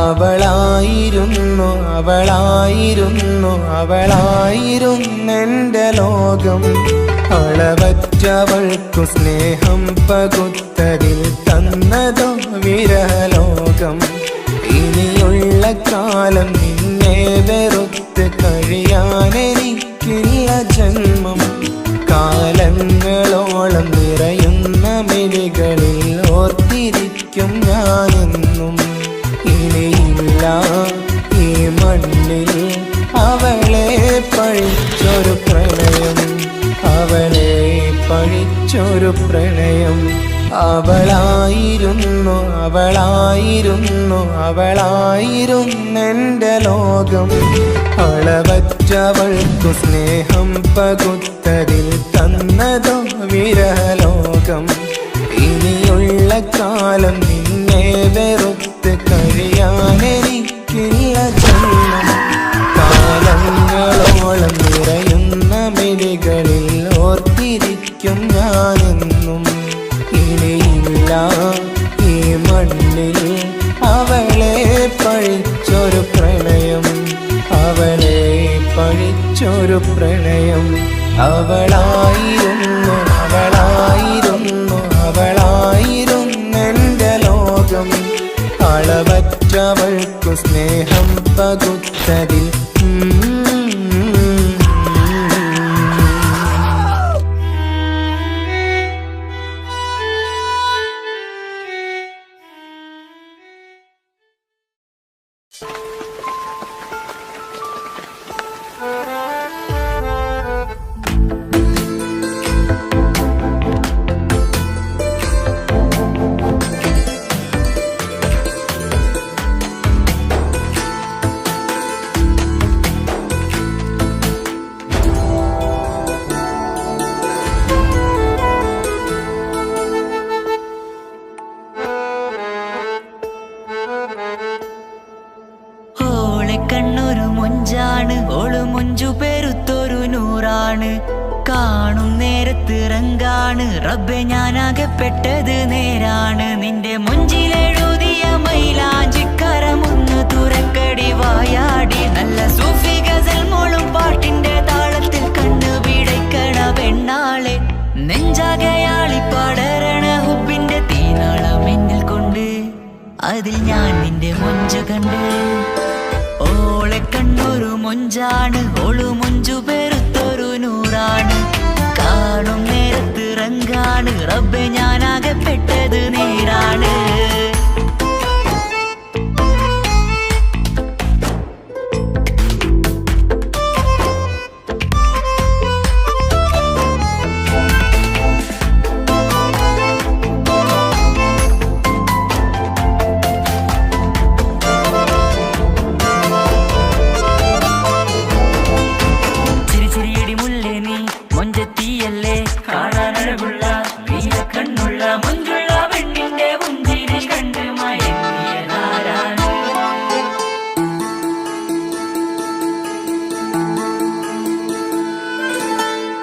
അവളായിരുന്നു അവളായിരുന്നു അവളായിരുന്നെന്റെ ലോകം. അളവറ്റവൾക്കു സ്നേഹം പകുത്തതിൽ തന്നതോ വിരഹലോകം. ഇനിയുള്ള കാലം നിന്നെ വെറുത്ത് കഴിയാനെനിക്കില്ല ജന്മം. കാലങ്ങളോളം നിറയുന്ന മിഴികളിൽ ഓർത്തിരിക്കും ഞാനെന്നും. ഇനിയില്ല ഈ മണ്ണിൽ അവളെ പഴിച്ചൊരു പ്രണയം, അവളെ പഴിച്ചൊരു പ്രണയം. അവളായിരുന്നു അവളായിരുന്നു അവളായിരുന്നെന്റെ ലോകം. അളവറ്റവൾക്കു സ്നേഹം പകുത്തതിൽ തന്നതോ വിരഹലോകം. ഇനിയുള്ള കാലം നിന്നെ വെറുത്ത് കഴിയാനെനിക്കില്ല ജന്മം. കാലങ്ങളോളം നിറയുന്ന മിഴികളിൽ ഓർത്തിരിക്കും ഞാനെന്നും. ഇനിയില്ല ഈ മണ്ണിൽ അവളെ പഴിച്ചൊരു പ്രണയം, അവളെ പഴിച്ചൊരു പ്രണയം. അവളായിരുന്നു അവളായിരുന്നു അവളായിരുന്നെന്റെ ലോകം. അളവറ്റവൾക്കു സ്നേഹം പകുത്തതിൽ റങ്കാണ് റബ്ബെ ഞാനാകപ്പെട്ടത് നേരാണ്. നിന്റെ മുഞ്ചിലെഴുതിയ മൈലാഞ്ചിക്കരമൊന്ന് തുറക്കടി വായാടി. നല്ല സൂഫി ഗസൽ മോളും പാട്ടിന്റെ താളത്തിൽ കണ്ണു പിടയ്ക്കണ പെണ്ണാളെ. നെഞ്ചാകയാളി പടരണ ഹുബിന്റെ തീനാളം എന്നിൽ കൊണ്ട്, അതിൽ ഞാൻ നിന്റെ മൊഞ്ച് കണ്ട്. ഓളെ കണ്ണൊരു മൊഞ്ചാണ്, ഓളു മൊഞ്ചു പെരുത്തൊരു നൂറാണ്. കാണും നേരത്ത് റങ്കാണ് റബ്ബെ ഞാനാകപ്പെട്ടത് നേരാണ്.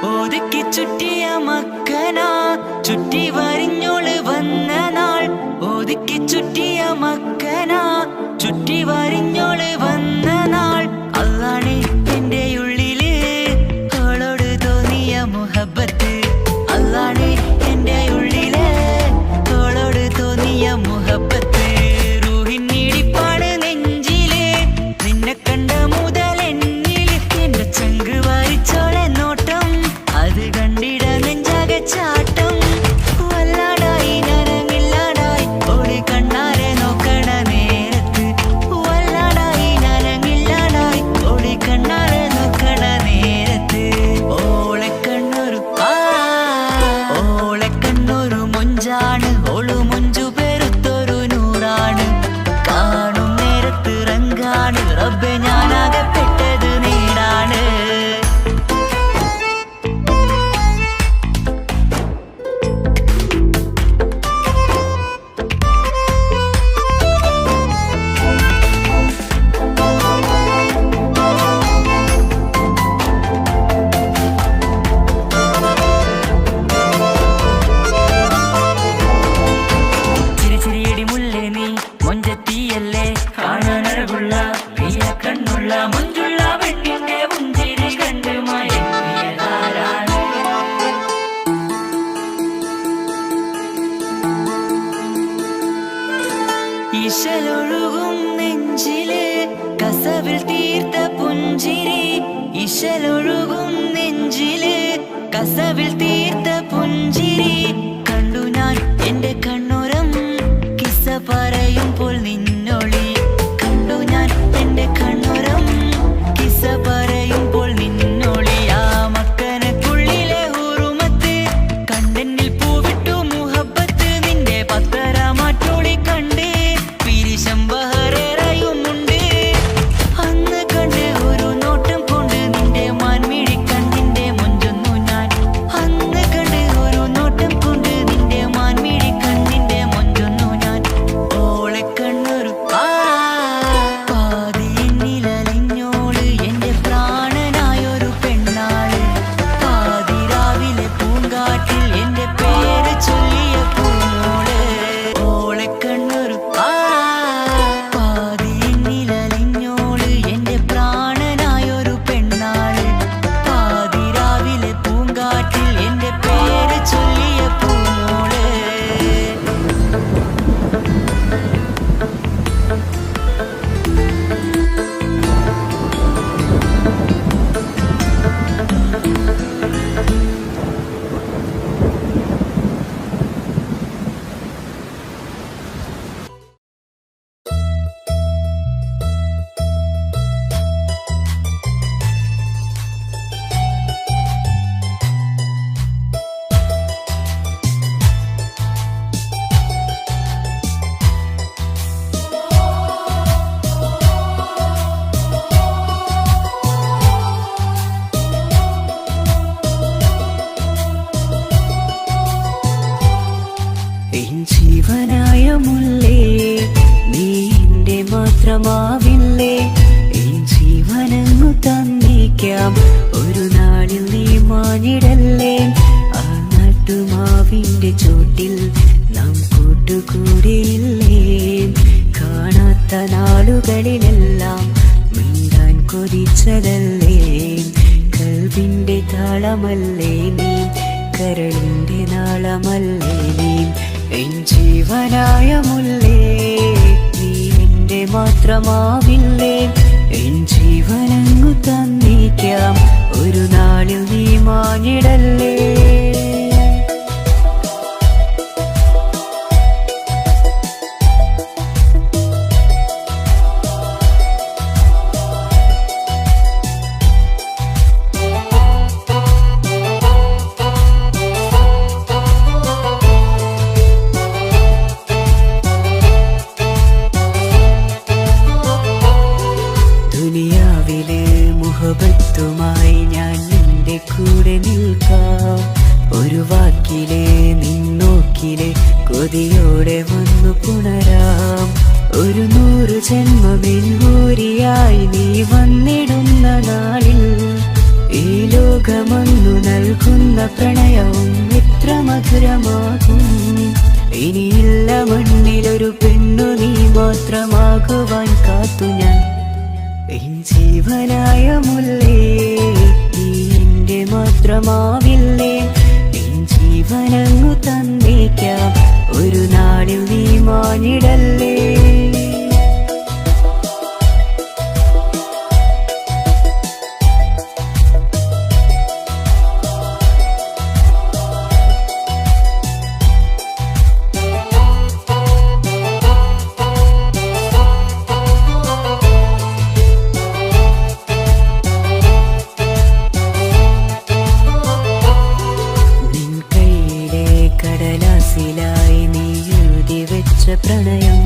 ഒതുക്കി ചുറ്റിയ മക്കന ചുറ്റി വരിഞ്ഞോള് വന്ന നാൾ. ഒതുക്കി ചുറ്റിയ മക്കന ചുറ്റി വരിഞ്ഞോള് വന്ന നാൾ. അതാണ് എന്റെ ഉള്ളില് അവളോട് തോന്നിയ മുഹബത്ത്. അതാണ് എന്റെ ഉള്ളില് അവളോട് തോന്നിയ മുഹബത്ത്. റൂഹിന്നിടിപ്പാണ് നെഞ്ചില് നിന്നെ കണ്ട മുതൽ എന്നില്. എന്റെ ചങ്ക് വാരിച്ചോളെ നോട്ടം, അത് കണ്ടിട നെഞ്ചാകെ ചാട്ടം. വല്ലാടായി നനങ്ങില്ലാടായി ഓടി കണ്ണാരെ നോക്കണ നേരത്ത്. വല്ലാടായി നനങ്ങില്ലാടായി ഓടി കണ്ണാരെ നോക്കണ നേരത്ത്. ഓളെ കണ്ണൊരു മൊഞ്ചാണ്, ഓളു മൊഞ്ചു പെരുത്തൊരു നൂറാണ്. കാണും നേരത്ത് റങ്കാണ് റബ്ബെ ഞാനാകപ്പെട്ടത് നേരാണ്. ചിരിച്ചിരിയടി മുല്ലേ നീ മൊഞ്ചത്തിയല്ലേ, കാണാനഴകുള്ള നീയ കണ്ണുള്ള മൊഞ്ചുള്ള പെണ്ണിന്റെ മുഞ്ചിരി കണ്ട് മയങ്ങിയതാരാണ്. ഇശലൊഴുകും നെഞ്ചില് കസവിൽ തീർത്ത പുഞ്ചിരി. ഇശലൊഴുകും നെഞ്ചില് കസവിൽ തീർത്ത പുഞ്ചിരി. കണ്ടു ഞാൻ എന്റെ കണ്ണുരം കിസ്സ പറയുമ്പോൾ നിന്നൊളി. കണ്ടു ഞാൻ എന്റെ കണ്ണുരം കിസ്സ പറയുമ്പോൾ നിന്നൊളി. ആ മക്കനക്കുള്ളിലെ ഹുറുമത്ത് കണ്ടെന്നിൽ പൂവിട്ടു മുഹബത്ത്. നിന്റെ പത്തര മാറ്റോളി കണ്ട് പിരിശം ബഹറേറയുമുണ്ട്. അന്ന് കണ്ട് ഒരു നോട്ടം കൊണ്ട് നിന്റെ മാൻമിഴി കണ്ണിന്റെ മൊഞ്ചൊന്നു ഞാൻ. അന്ന് കണ്ട് ഒരു നോട്ടം കൊണ്ട് നിന്റെ മാൻമിഴി കണ്ണിന്റെ മൊഞ്ചൊന്നു ഞാൻ. ഓളെ കണ്ണൊരു പാതിയെന്നിലലിഞ്ഞോള് എന്റെ പ്രാണനായൊരു പെണ്ണാള്. പാതിരാവിലെ പൂങ്കാറ്റിൽ എന്റെ പേര് ചൊല്ലിയ പൂമോള്. ഓളെ കണ്ണൊരു പാതിയെന്നിലലിഞ്ഞോള് എന്റെ പ്രാണനായൊരു പെണ്ണാള്. പാതിരാവിലെ പൂങ്കാറ്റിൽ എന്റെ പേര് ചൊല്ലിയ പൂമോള്. ജീവനായ മുല്ലേ നീ എന്റെ മാത്രമാവില്ലേ. എൻ ജീവനങ്ങു തന്നേക്കാം ഒരു നാളിൽ നീ മാഞ്ഞിടല്ലേ. ആ നാൾ നാട്ടുമാവിന്റെ ചോട്ടിൽ നാം കൂട്ടുകൂടിയില്ലേ കാണാത്ത നാളുകളിലെല്ലാം മിണ്ടാൻ കൊതിച്ചതല്ലേ കൽവിന്റെ താളമല്ലേ നീ കരളിന്റെ നാളമല്ലേ നീ എൻ ജീവനായ മുല്ലേ നീ എന്റെ മാത്രമാവില്ലേ എൻ ജീവനങ്ങു തന്നിക്കാം ഒരു നാളിൽ നീ മാഞ്ഞിടല്ലേ ദുനിയാവിലെ മുഹബത്തുമായി ഞാൻ നിന്റെ കൂടെ നിൽക്കാം ഒരു വാക്കിലെ നിന്നോക്കിലെ കൊതിയോടെ വന്നു പുണരാം ഒരു 100 ജന്മമെൻകൂരിയായി നീ വന്നിടുന്ന നാളിൽ ഈ ലോകമൊന്നു നൽകുന്ന പ്രണയവും എത്ര മധുരമാകും ഇനിയില്ല മണ്ണിലൊരു പെണ്ണു നീ മാത്രമാകുവാൻ കാത്തു ഞാൻ എൻ ജീവനായ മുല്ലേ നീ എന്റെ മാത്രമാവില്ലേ എൻ ജീവനങ്ങു തന്നേക്കാം ഒരു നാളിൽ നീ മാഞ്ഞിടല്ലേ കടലാസിലായി നീ എഴുതി വെച്ച പ്രണയം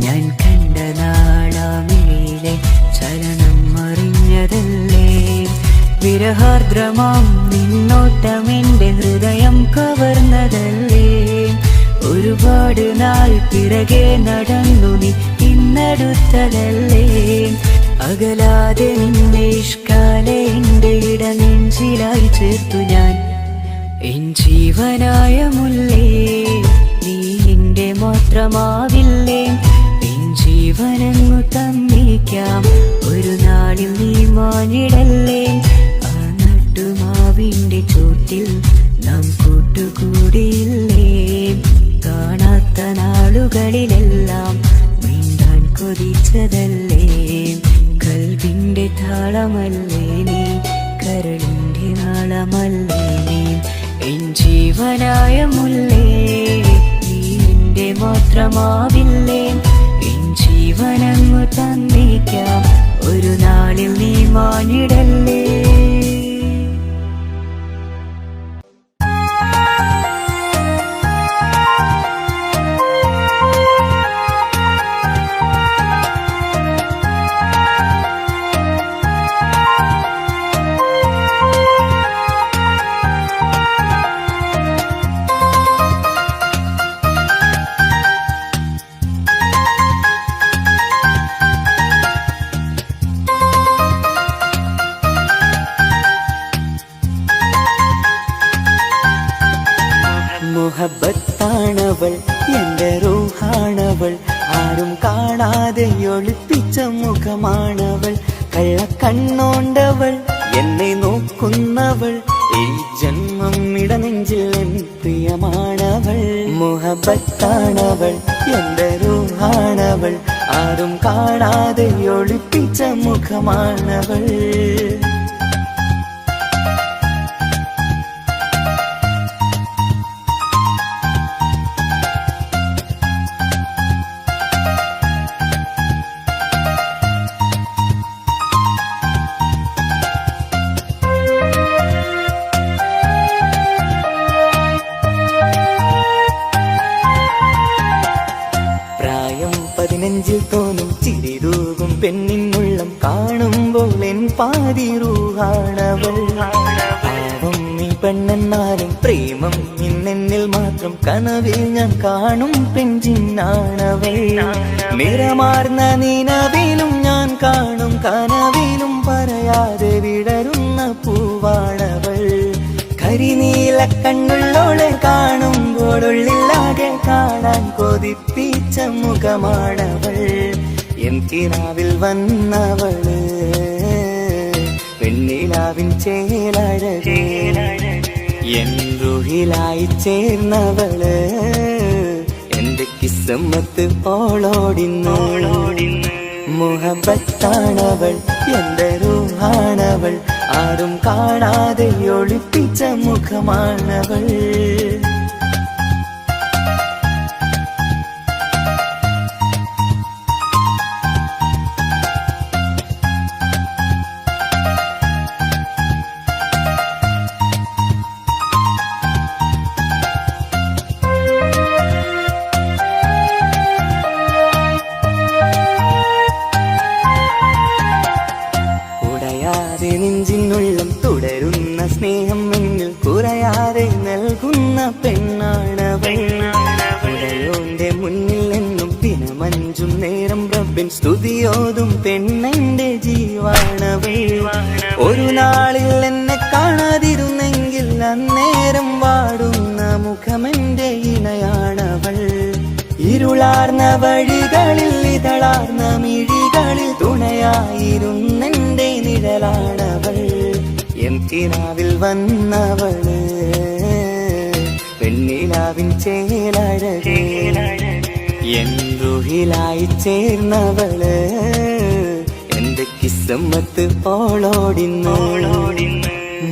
ഞാൻ കണ്ട നാളാമിഴിയിലെ ചലനം അറിഞ്ഞതല്ലേ വിരഹാർദ്രമാം നിന്നോട്ടം എന്റെ ഹൃദയം കവർന്നതല്ലേ ഒരുപാട് നാൾ പിറകെ നടന്നു നീ ഇന്നടുത്തതല്ലേ അകലാതെ നിന്നെ ഇഷ്കാലെ എന്റെ ഇടനെഞ്ചിലായി ചേർത്തു ഞാൻ എൻ ജീവനായ മുല്ലേ നീ എന്റെ മാത്രമാവില്ലേ എൻ ജീവനങ്ങു തന്നേക്കാം ഒരു നാളിൽ നീ മാഞ്ഞിടല്ലേ ആ നാട്ടുമാവിന്റെ ചോട്ടിൽ നാം കൂട്ടുകൂടിയില്ലേ കാണാത്ത നാളുകളിലെല്ലാം മിണ്ടാൻ കൊതിച്ചതല്ലേ കൽവിന്റെ താളമല്ലേ നീ കരളിന്റെ നാളമല്ലേ നീ എൻ ജീവനായ മുല്ലേ നീ എന്റെ മാത്രമാവില്ലേ എൻ ജീവനങ്ങു തന്നേക്കാം ഒരു നാളിൽ നീ മാഞ്ഞിടല്ലേ മുഹബത്താണവൾ എന്റെ റൂഹാണവൾ ആരും കാണാതെ ഒളിപ്പിച്ച മുഖമാണവൾ കള്ളക്കണ്ണോണ്ടവൾ എന്നെ നോക്കുന്നവൾ ഈ ജന്മം ഇടനെഞ്ചിൽ എൻ പ്രിയമാണവൾ മുഹബത്താണവൾ എന്റെ റൂഹാണവൾ ആരും കാണാതെ ഒളിപ്പിച്ച മുഖമാണവൾ നെഞ്ചിൽ തോന്നും ചിരിതൂകും പെണ്ണിനുള്ളം കാണുമ്പോൾ എൻ പാതി റൂഹാണവൾ പാവം ഈ പെണ്ണെന്നാലും പ്രേമം ഇന്നെന്നിൽ മാത്രം കനവിൽ ഞാൻ കാണും പെഞ്ചിന്നാണവൾ നിറമാർന്ന നിലവിലും ഞാൻ കാണും കനവിലും പറയാതെ വിടരുന്ന പൂവാണവൾ കരിനീല കണ്ണുള്ളോളെ കാണുമ്പോഴുള്ളിലാകെ കാണാൻ കൊതിപ്പിച്ച മുഖമാണവൾ. എൻ കിനാവിൽ വന്നവള് വെണ്ണിലാവിൻ ചേലഴകേ, എൻ റുഹിലായി ചേർന്നവള് എന്റെ കിസ്മത്ത് ഓളോടിന്ന്. മുഹബത്താണവൾ എന്റെ റൂഹാണവൾ, ആരും കാണാതെ ഒളിപ്പിച്ച മുഖമാണവൾ. നെഞ്ചിനുള്ളം തുടരുന്ന സ്നേഹം എന്നിൽ കുറയാതെ നൽകുന്ന പെണ്ണാണവൾ. ഉടയോന്റെ മുന്നിൽ എന്നും ദിനമഞ്ചും നേരം റബ്ബിൻ സ്തുതിയോതും പെണ്ണെന്റെ ജീവാണവൾ. ഒരു നാളിൽ എന്നെ കാണാതിരുന്നെങ്കിൽ അന്നേരം വാടുന്ന മുഖമെന്റെ ഇണയാണവൾ. ഇരുളാർന്ന വഴികളിൽ ഇതളാർന്ന മിഴികളിൽ തുണയായിരുന്നെന്റെ നിഴലാണവൾ. എൻ കിനാവിൽ വന്നവള് വെണ്ണിലാവിൻ ചേലഴകേ, എൻ റുഹിലായി ചേർന്നവള് എന്റെ കിസ്മത്ത് ഓളോടിന്ന്.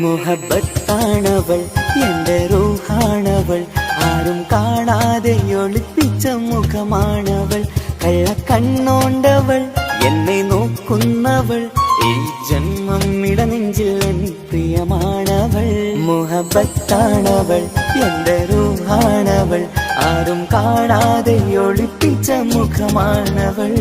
മുഹബത്താണവൾ എന്റെ റൂഹാണവൾ, ആരും കാണാതെ ഒളിപ്പിച്ച മുഖമാണവൾ. കള്ളക്കണ്ണോണ്ടവൾ എന്നെ നോക്കുന്നവൾ, ഈ ജന്മം ഇടനെഞ്ചിൽ എൻ പ്രിയമാണവൾ. മുഹബത്താണവൾ എന്റെ റൂഹാണവൾ, ആരും കാണാതെ ഒളിപ്പിച്ച മുഖമാണവൾ.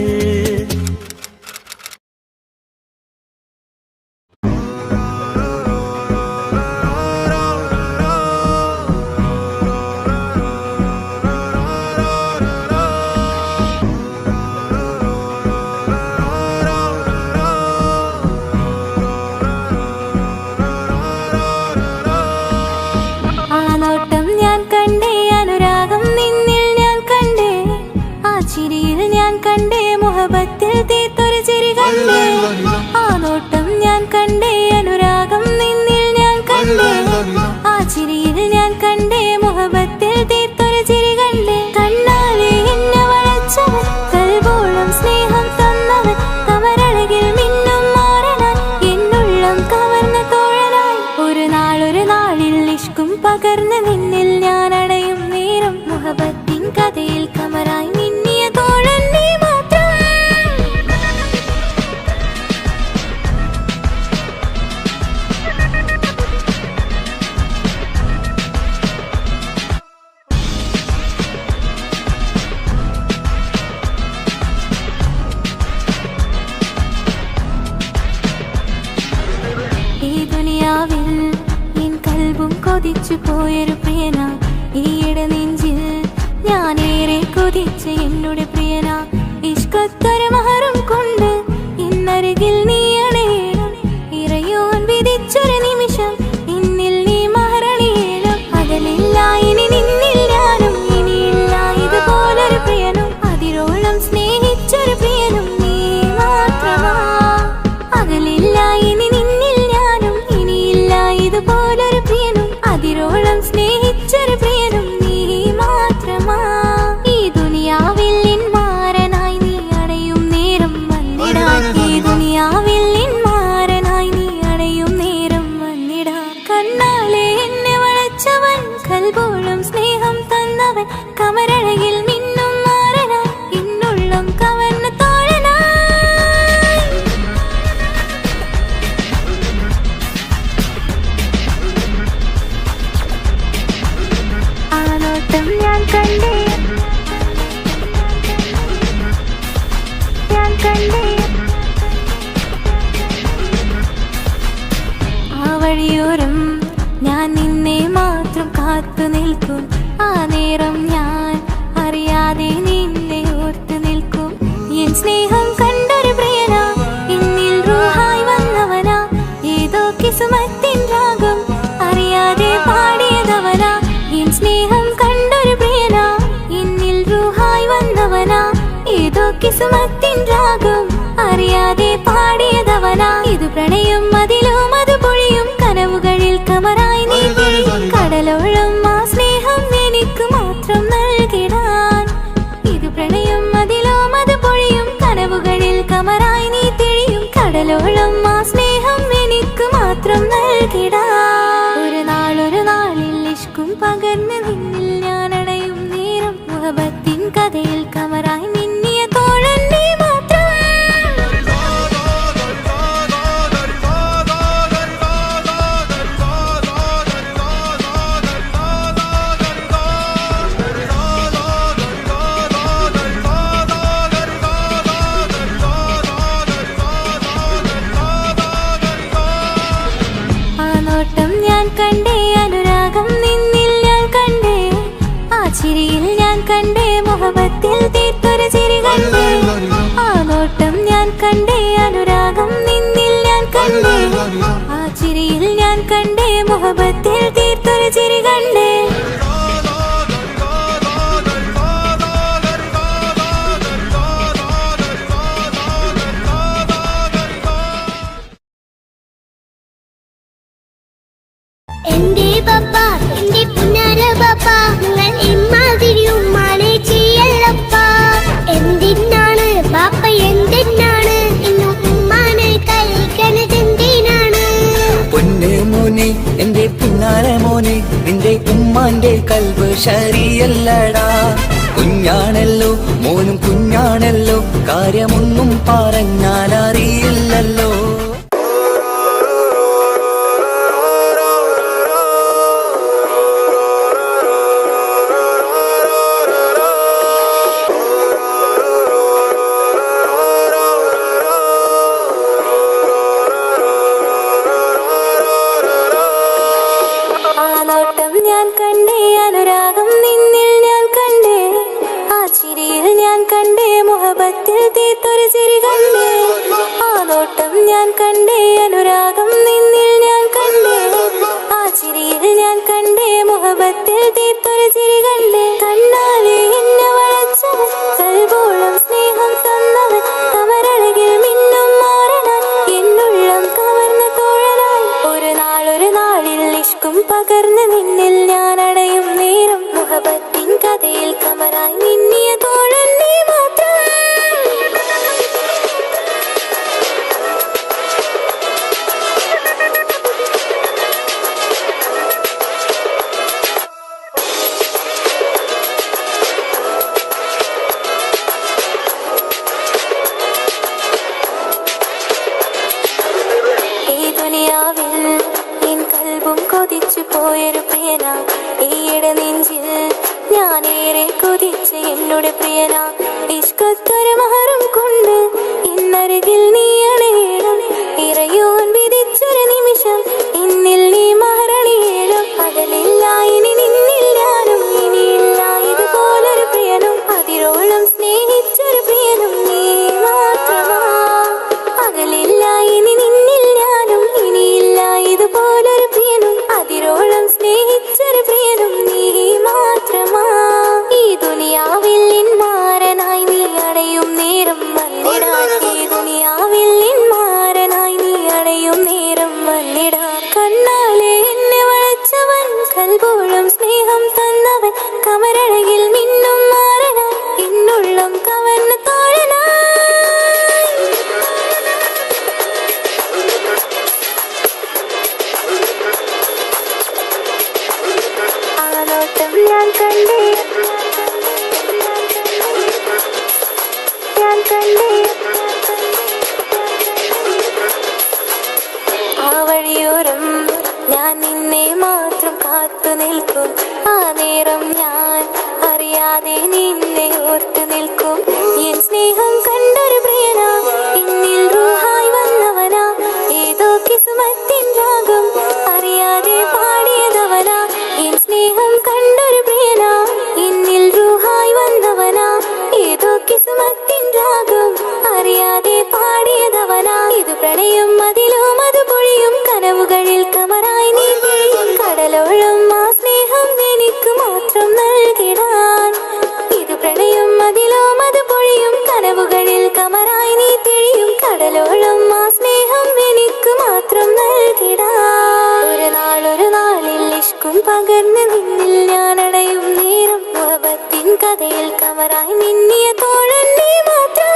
മുഹബത്തിൽ തീർത്തൊരു ചിരി കണ്ടേ, ആ നോട്ടം ഞാൻ കണ്ടേ, അനുരാഗം നിന്നിൽ ഞാൻ കണ്ടേ, ആ ചിരിയിൽ ഞാൻ കണ്ടേ, മുഹബത്തിൽ തീർത്തൊരു ചിരി കണ്ടേ. കണ്ണാലെ എന്നെ വളച്ചവൻ, കൽബോളം സ്നേഹം തന്നവൻ, കമരഴകിൽ മിന്നും മാറനാൻ, എന്നുള്ളം കവർന്ന തോഴനായി. ഒരു നാളിൽ ഇഷ്കും പകർന്ന് നിന്നിൽ ഞാൻ അടയും നേരം, മുഹബത്തിൻ കഥയിൽ കമറായി മിന്നിയ തോഴൻ നീ മാത്രം. എൻ കൽബും കൊതിച്ചു പോയൊരു പ്രിയന, ഈയിടെ നെഞ്ചിൽ ഞാനേറെ കൊതിച്ച എന്നോട് പ്രിയന. ഇഷ്കത്തൊരു മഹറും കൊണ്ട് ഇന്നരികിൽ നീ അണയണം, ഇറയോൻ വിധിച്ചൊരു നിമിഷം ഇന്നിൽ നീ മഹറണിയേണം. അകലില്ല ഇനി നിന്നിൽ ഞാനും, ഇനിയില്ല ഇതുപോലൊരു പ്രിയനും, അതിരോളം സ്നേഹിച്ചൊരു പ്രിയനും നീ മാത്രമാ. അകലില്ല ഇനി നിന്നിൽ ഞാനും, ഇനിയില്ല ഇതുപോലൊരു പ്രിയനും, അതിരോളം സ്നേഹിച്ചൊരു പ്രിയനും നീ മാത്രമാ. ഈ ദുനിയാവിൽ എൻ മാരനായി നീ അടയും നേരം വന്നിടാൻ, ഈ ദുനിയാവിൽ എൻ മാരനായി നീ അടയും നേരം വന്നിടാൻ. കണ്ണാലെ എന്നെ വളച്ചവൻ, കൽബോളം സ്നേഹം തന്നവൻ, കമരഴകിൽ മിന്നും മാറനായി, എന്നുള്ളം കവർന്ന തോഴനായി. ആ നോട്ടം ഞാൻ കണ്ടേ, ഞാൻ കണ്ടേ, ആ വഴിയോരം ഞാൻ നിന്നെ മാത്രം കാത്തു നിൽക്കും. ആ നേരം ഞാൻ അറിയാ കിസ്മത്തിൻ രാഗം അറിയാതെ പാടിയതവനാ. ഇത് പ്രണയം അതിലും അത് പൊഴിയും കനവുകളിൽ കമറായി നീ തെളിയും കടലോളം ആ സ്നേഹം എനിക്ക് മാത്രം നൽകിടാൻ. ഇത് പ്രണയം അതിലും അത് പൊഴിയും കനവുകളിൽ കമറായി നീ തെളിയും കടലോളം ആ സ്നേഹം എനിക്ക് മാത്രം നൽകിടാൻ. ഒരു നാളിൽ ഇഷ്കും പകർന്ന് നിന്നിൽ ഞാൻ അടയും നേരം മുഹബത്തിൻ കഥയിൽ കമറായി നിന്നിയ തോഴൻ നീ മാത്രം. ആ നോട്ടം ഞാൻ കണ്ടേ, അനുരാഗം നിന്നിൽ ഞാൻ കണ്ടേ, ആ ചിരിയിൽ ഞാൻ കണ്ടേ, മുഹബത്തിൽ തീർത്തൊരു ചിരി കണ്ടേ. ആ നോട്ടം ഞാൻ കണ്ടേ, അനുരാഗം നിന്നിൽ ഞാൻ കണ്ടേ, ആ ചിരിയിൽ ഞാൻ കണ്ടേ, മുഹബത്തിൽ തീർത്തൊരു ചിരി കണ്ടേ. എന്റെ പപ്പ, എന്റെ പുന്നാര പപ്പ, നിങ്ങൾ ഇമ്മാതിരി ഉമ്മാനെ ചെയ്യല്ലപ്പ. എന്തിനാണ് പാപ്പ, എന്തിനാണ് ഇന്നും ഉമ്മാനെ കഴിക്കണതെന്തിനാണ്? പൊന്നെ മോനെ എന്റെ പിന്നാലെ മോനെ, നിന്റെ ഉമ്മാന്റെ കൽബ് ശരിയല്ലടാ. കുഞ്ഞാണല്ലോ മോനും കുഞ്ഞാണല്ലോ, കാര്യമൊന്നും പറഞ്ഞാൽ അറിയില്ലല്ലോ. ആ നോട്ടം ഞാൻ കണ്ടേ, അനുരാഗം നിന്നിൽ ഞാൻ കണ്ടേ, ആ ചിരിയിൽ ഞാൻ കണ്ടേ, മുഹബത്തിൽ തീർത്തൊരു ചിരി കണ്ടേ. ആ നോട്ടം ഞാൻ കണ്ടേ, അനുരാഗം നിന്നിൽ ഞാൻ കണ്ടേ, ആ ചിരിയിൽ ഞാൻ കണ്ടേ, മുഹബത്തിൽ തീർത്തൊരു ചിരി കണ്ടേ. കണ്ണാലെ എന്നെ വളച്ചവൻ, കൽബോളം സ്നേഹം തന്നവൻ, കമരഴകിൽ മിന്നും മാറനാൻ എന്നുള്ളം കവർന്ന തോഴനായി. ഒരു നാളിൽ ഇഷ്കും പകർന്ന് നിന്നിൽ ഞാൻ അടയും നേരം മുഹബത്തിൻ കഥയിൽ കമറായി നിന്നിയ തോഴൻ നീ മാത്രം. ഈ ദുനിയാവിൽ എൻ കൽബും കൊതിച്ചു പോയൊരു പ്രിയന, ഈയിടെ നെഞ്ചിൽ ഞാനേറെ കൊതിച്ച് എന്നോട് പ്രിയന. ഇഷ്കത്തൊരു മഹറും കൊണ്ട് ഇന്നരികിൽ നീ അണയണം, ഇറയോൻ വിധിച്ചൊരു നിമിഷം ഇന്നിൽ നീ മഹറണിയേണം. അകലില്ല ഇനി നിന്നിൽ ഞാനും, ഇനിയില്ല ഇതുപോലൊരു പ്രിയനും, അതിരോളം സ്നേഹിച്ചൊരു പ്രിയനും നീ മാത്രമാ. അകലില്ല ഇനി നിന്നിൽ ഞാനും, ഇനിയില്ല ഇതുപോലൊരു പ്രിയനും, അതിരോളം സ്നേഹിച്ചൊരു പ്രിയനും നീ മാത്രമാ. ഈ ദുനിയാവിൽ മാരനായി നീ അടയും നേരം വന്നിടാൻ, ഈ ദുനിയാവിൽ മാരനായി നീ അടയും നേരം വന്നിടാൻ. കണ്ണാലെ എന്നെ വളച്ചവൻ, കൽബോളം സ്നേഹം തന്നവൻ, കമരഴകിൽ മിന്നും മാറനായി എന്നുള്ളം കവർന്ന തോഴനായി. ആ നോട്ടം ഞാൻ കണ്ടേ, ഞാൻ കണ്ടേ, ആ വഴിയോരം ഞാൻ നിന്നെ മാത്രം കാത്തു നിൽക്കും. ആ നേരം ഞാൻ അറിയാതെ നിന്നെ ഓർത്തു നിൽക്കും. എൻ സ്നേഹം കണ്ടൊരു പ്രിയന, എന്നിൽ റൂഹായി വന്നവനാ, ഏതോ കിസ്മത്തിൻ രാഗം അറിയാതെ പാടിയതവനാ. എൻ സ്നേഹം കണ്ടൊരു പ്രിയന, എന്നിൽ റൂഹായി വന്നവനാ, ഏതോ കിസ്മത്തിൻ രാഗം അറിയാതെ പാടിയതവനാ. ഇത് പ്രണയം അതിലും അത് പൊഴിയും കനവുകളിൽ കമറായി നീ തെളിയും കടലോളം ആ സ്നേഹം എനിക്ക് മാത്രം നൽകിടാൻ. ഇത് പ്രണയം അതിലും അത് പൊഴിയും കനവുകൾ കഥയിൽ കമറായി മിന്നിയ തോഴൻ നീ മാത്രം.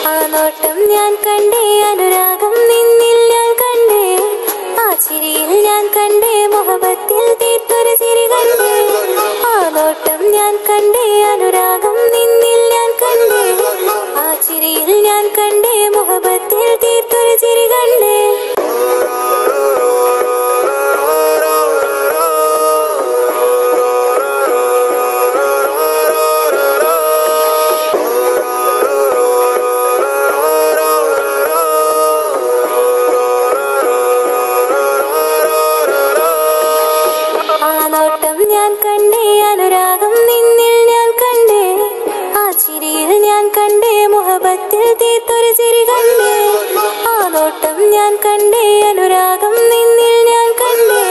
ആ നോട്ടം ഞാൻ കണ്ടേ, അനുരാഗം നിന്നിൽ ഞാൻ കണ്ടേ, ആ ചിരിയിൽ ഞാൻ കണ്ടേ, മുഹബത്തിൽ തീർത്തൊരു ചിരി കണ്ടേ. ആ നോട്ടം ഞാൻ കണ്ടേ, അനുരാഗം നിന്നിൽ ഞാൻ കണ്ടേ, ആ ചിരിയിൽ ഞാൻ കണ്ടേ, മുഹബത്തിൽ തീർത്തൊരു ചിരി കണ്ടേ. ആ നോട്ടം ഞാൻ കണ്ടേ, അനുരാഗം നിന്നിൽ ഞാൻ കണ്ടേ, ആ ചിരിയിൽ ഞാൻ കണ്ടേ, മുഹബത്തിൽ തീർത്തൊരു ചിരി കണ്ടേ. ആ നോട്ടം ഞാൻ കണ്ടേ, അനുരാഗം നിന്നിൽ ഞാൻ കണ്ടേ,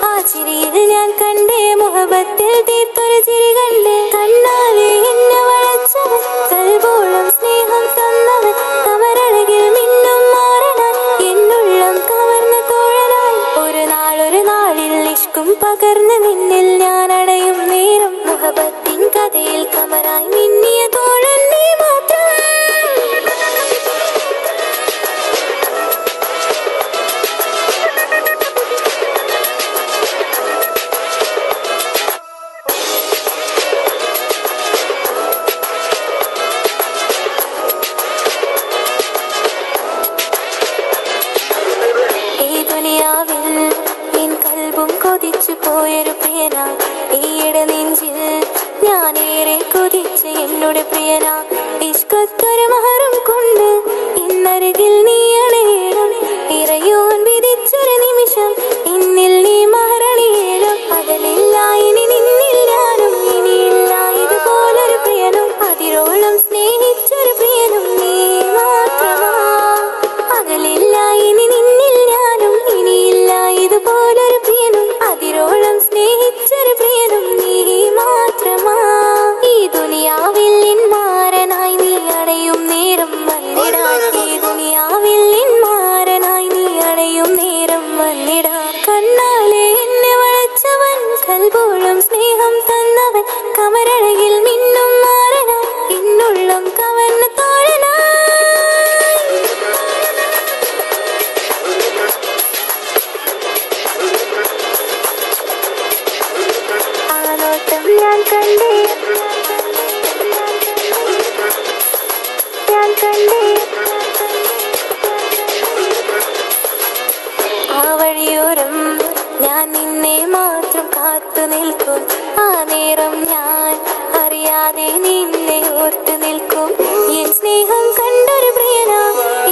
ആ ചിരിയിൽ ഞാൻ കണ്ടേ, മുഹബത്തിൽ തീർത്തൊരു ചിരി കണ്ടേ. കണ്ണാലെ എന്നെ വളച്ചവൻ, കൽബോളം സ്നേഹം തന്നവൻ, കമരഴകിൽ മിന്നും മാറനാൻ, എന്നുള്ളം കവർന്ന തോഴനായി. ഒരു നാളിൽ ഇഷ്കും പകർന്ന് നിന്നിൽ ഞാൻ അടയും നേരം, മുഹബത്തിൻ കഥയിൽ കമറായി മിന്നിയ തോഴൻ നീ മാത്രം. ഈ ദുനിയാവിൽ എൻ കൽബും കൊതിച്ചു പോയൊരു പ്രിയന, ഈയിടെ നെഞ്ചിൽ ഞാനേറെ കൊതിച്ച എന്നോട് പ്രിയന. ഇഷ്കത്തൊരു മഹറും കൊണ്ട് ഇന്നരികിൽ നീ അണയണം, ഇറയോൻ വിധിച്ചൊരു നിമിഷം ഇന്നിൽ നീ മഹറണിയേണം. അകലില്ല ഇനി നിന്നിൽ ഞാനും, ഇനിയില്ല ഇതുപോലൊരു പ്രിയനും, അതിരോളം സ്നേഹിച്ചൊരു പ്രിയനും നീ മാത്രമാ. അകലില്ല ഇനി നിന്നിൽ ഞാനും, ഇനിയില്ല ഇതുപോലൊരു പ്രിയനും, അതിരോളം സ്നേഹിച്ചൊരു പ്രിയനും നീ മാത്രമാ. ഈ ദുനിയാവിൽ മാരനായി നീ അടയും നേരം വന്നിടാൻ, ഈ ദുനിയാവിൽ മാരനായി നീ അടയും നേരം വന്നിടാൻ. കണ്ണാലെ എന്നെ വളച്ചവൻ, കൽബോളം സ്നേഹം തന്നവൻ, കമരഴകിൽ മിന്നും മാറനാൻ, എന്നുള്ളം കവർന്ന തോഴനായി. ആ നോട്ടം ഞാൻ കണ്ടേ, ഞാൻ കണ്ടേ, ആ വഴിയോരം ഞാൻ നിന്നെ മാത്രം കാത്തു നിൽക്കും, ആ നേരം ഞാൻ അറിയാതെ നിന്നെ ഓർത്തു നിൽക്കും. എൻ സ്നേഹം കണ്ടൊരു പ്രിയന,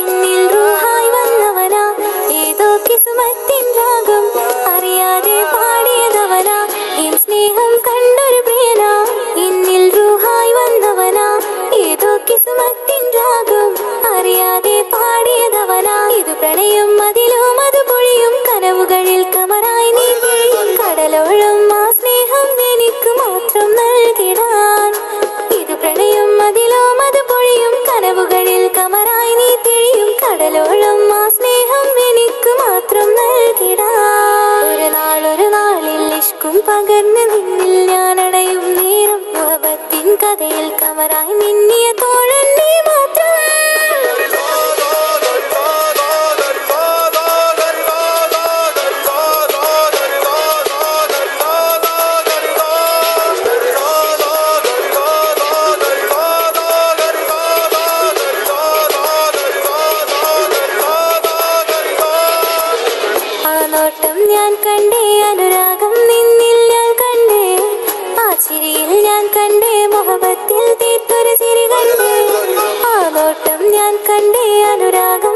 എന്നിൽ റൂഹായി വന്നവനാ, ഏതോ കിസ്മത്തിൻ രാഗം അറിയാതെ പാടിയതവനാ. എൻ സ്നേഹം കണ്ടൊരു പ്രിയന, എന്നിൽ റൂഹായി വന്നവനാ, ഏതോ കിസ്മത്തിൻ രാഗം അറിയാതെ പാടിയതവനാ. ഇത് പ്രണയം അതിലും അത് പൊഴിയും കനവുകളിൽ കമറായി നീ പൊഴിയും, കടലോളം ആ സ്നേഹം എനിക്ക് മാത്രം നൽകിടാൻ. ഇത് പ്രണയം അതിലും അത് പൊഴിയും കനവുകളിൽ കമറായി നീ തെളിയും, കടലോളം ആ സ്നേഹം എനിക്ക് മാത്രം നൽകിടാൻ. ഒരു നാളിൽ ഇഷ്കും പകർന്ന് നിന്നിൽ ഞാൻ അടയും നേരം, മുഹബത്തിൻ കഥയിൽ കമറായി മിന്നിയ തോഴൻ നീ മാത്രം. ആ നോട്ടം ഞാൻ കണ്ടേ, അനുരാഗം നിന്നിൽ ഞാൻ കണ്ടേ, ആ ചിരിയിൽ ഞാൻ കണ്ടേ, മുഹബത്തിൽ തീർത്തൊരു ചിരി കണ്ടേ. ആ നോട്ടം ഞാൻ കണ്ടേ, അനുരാഗം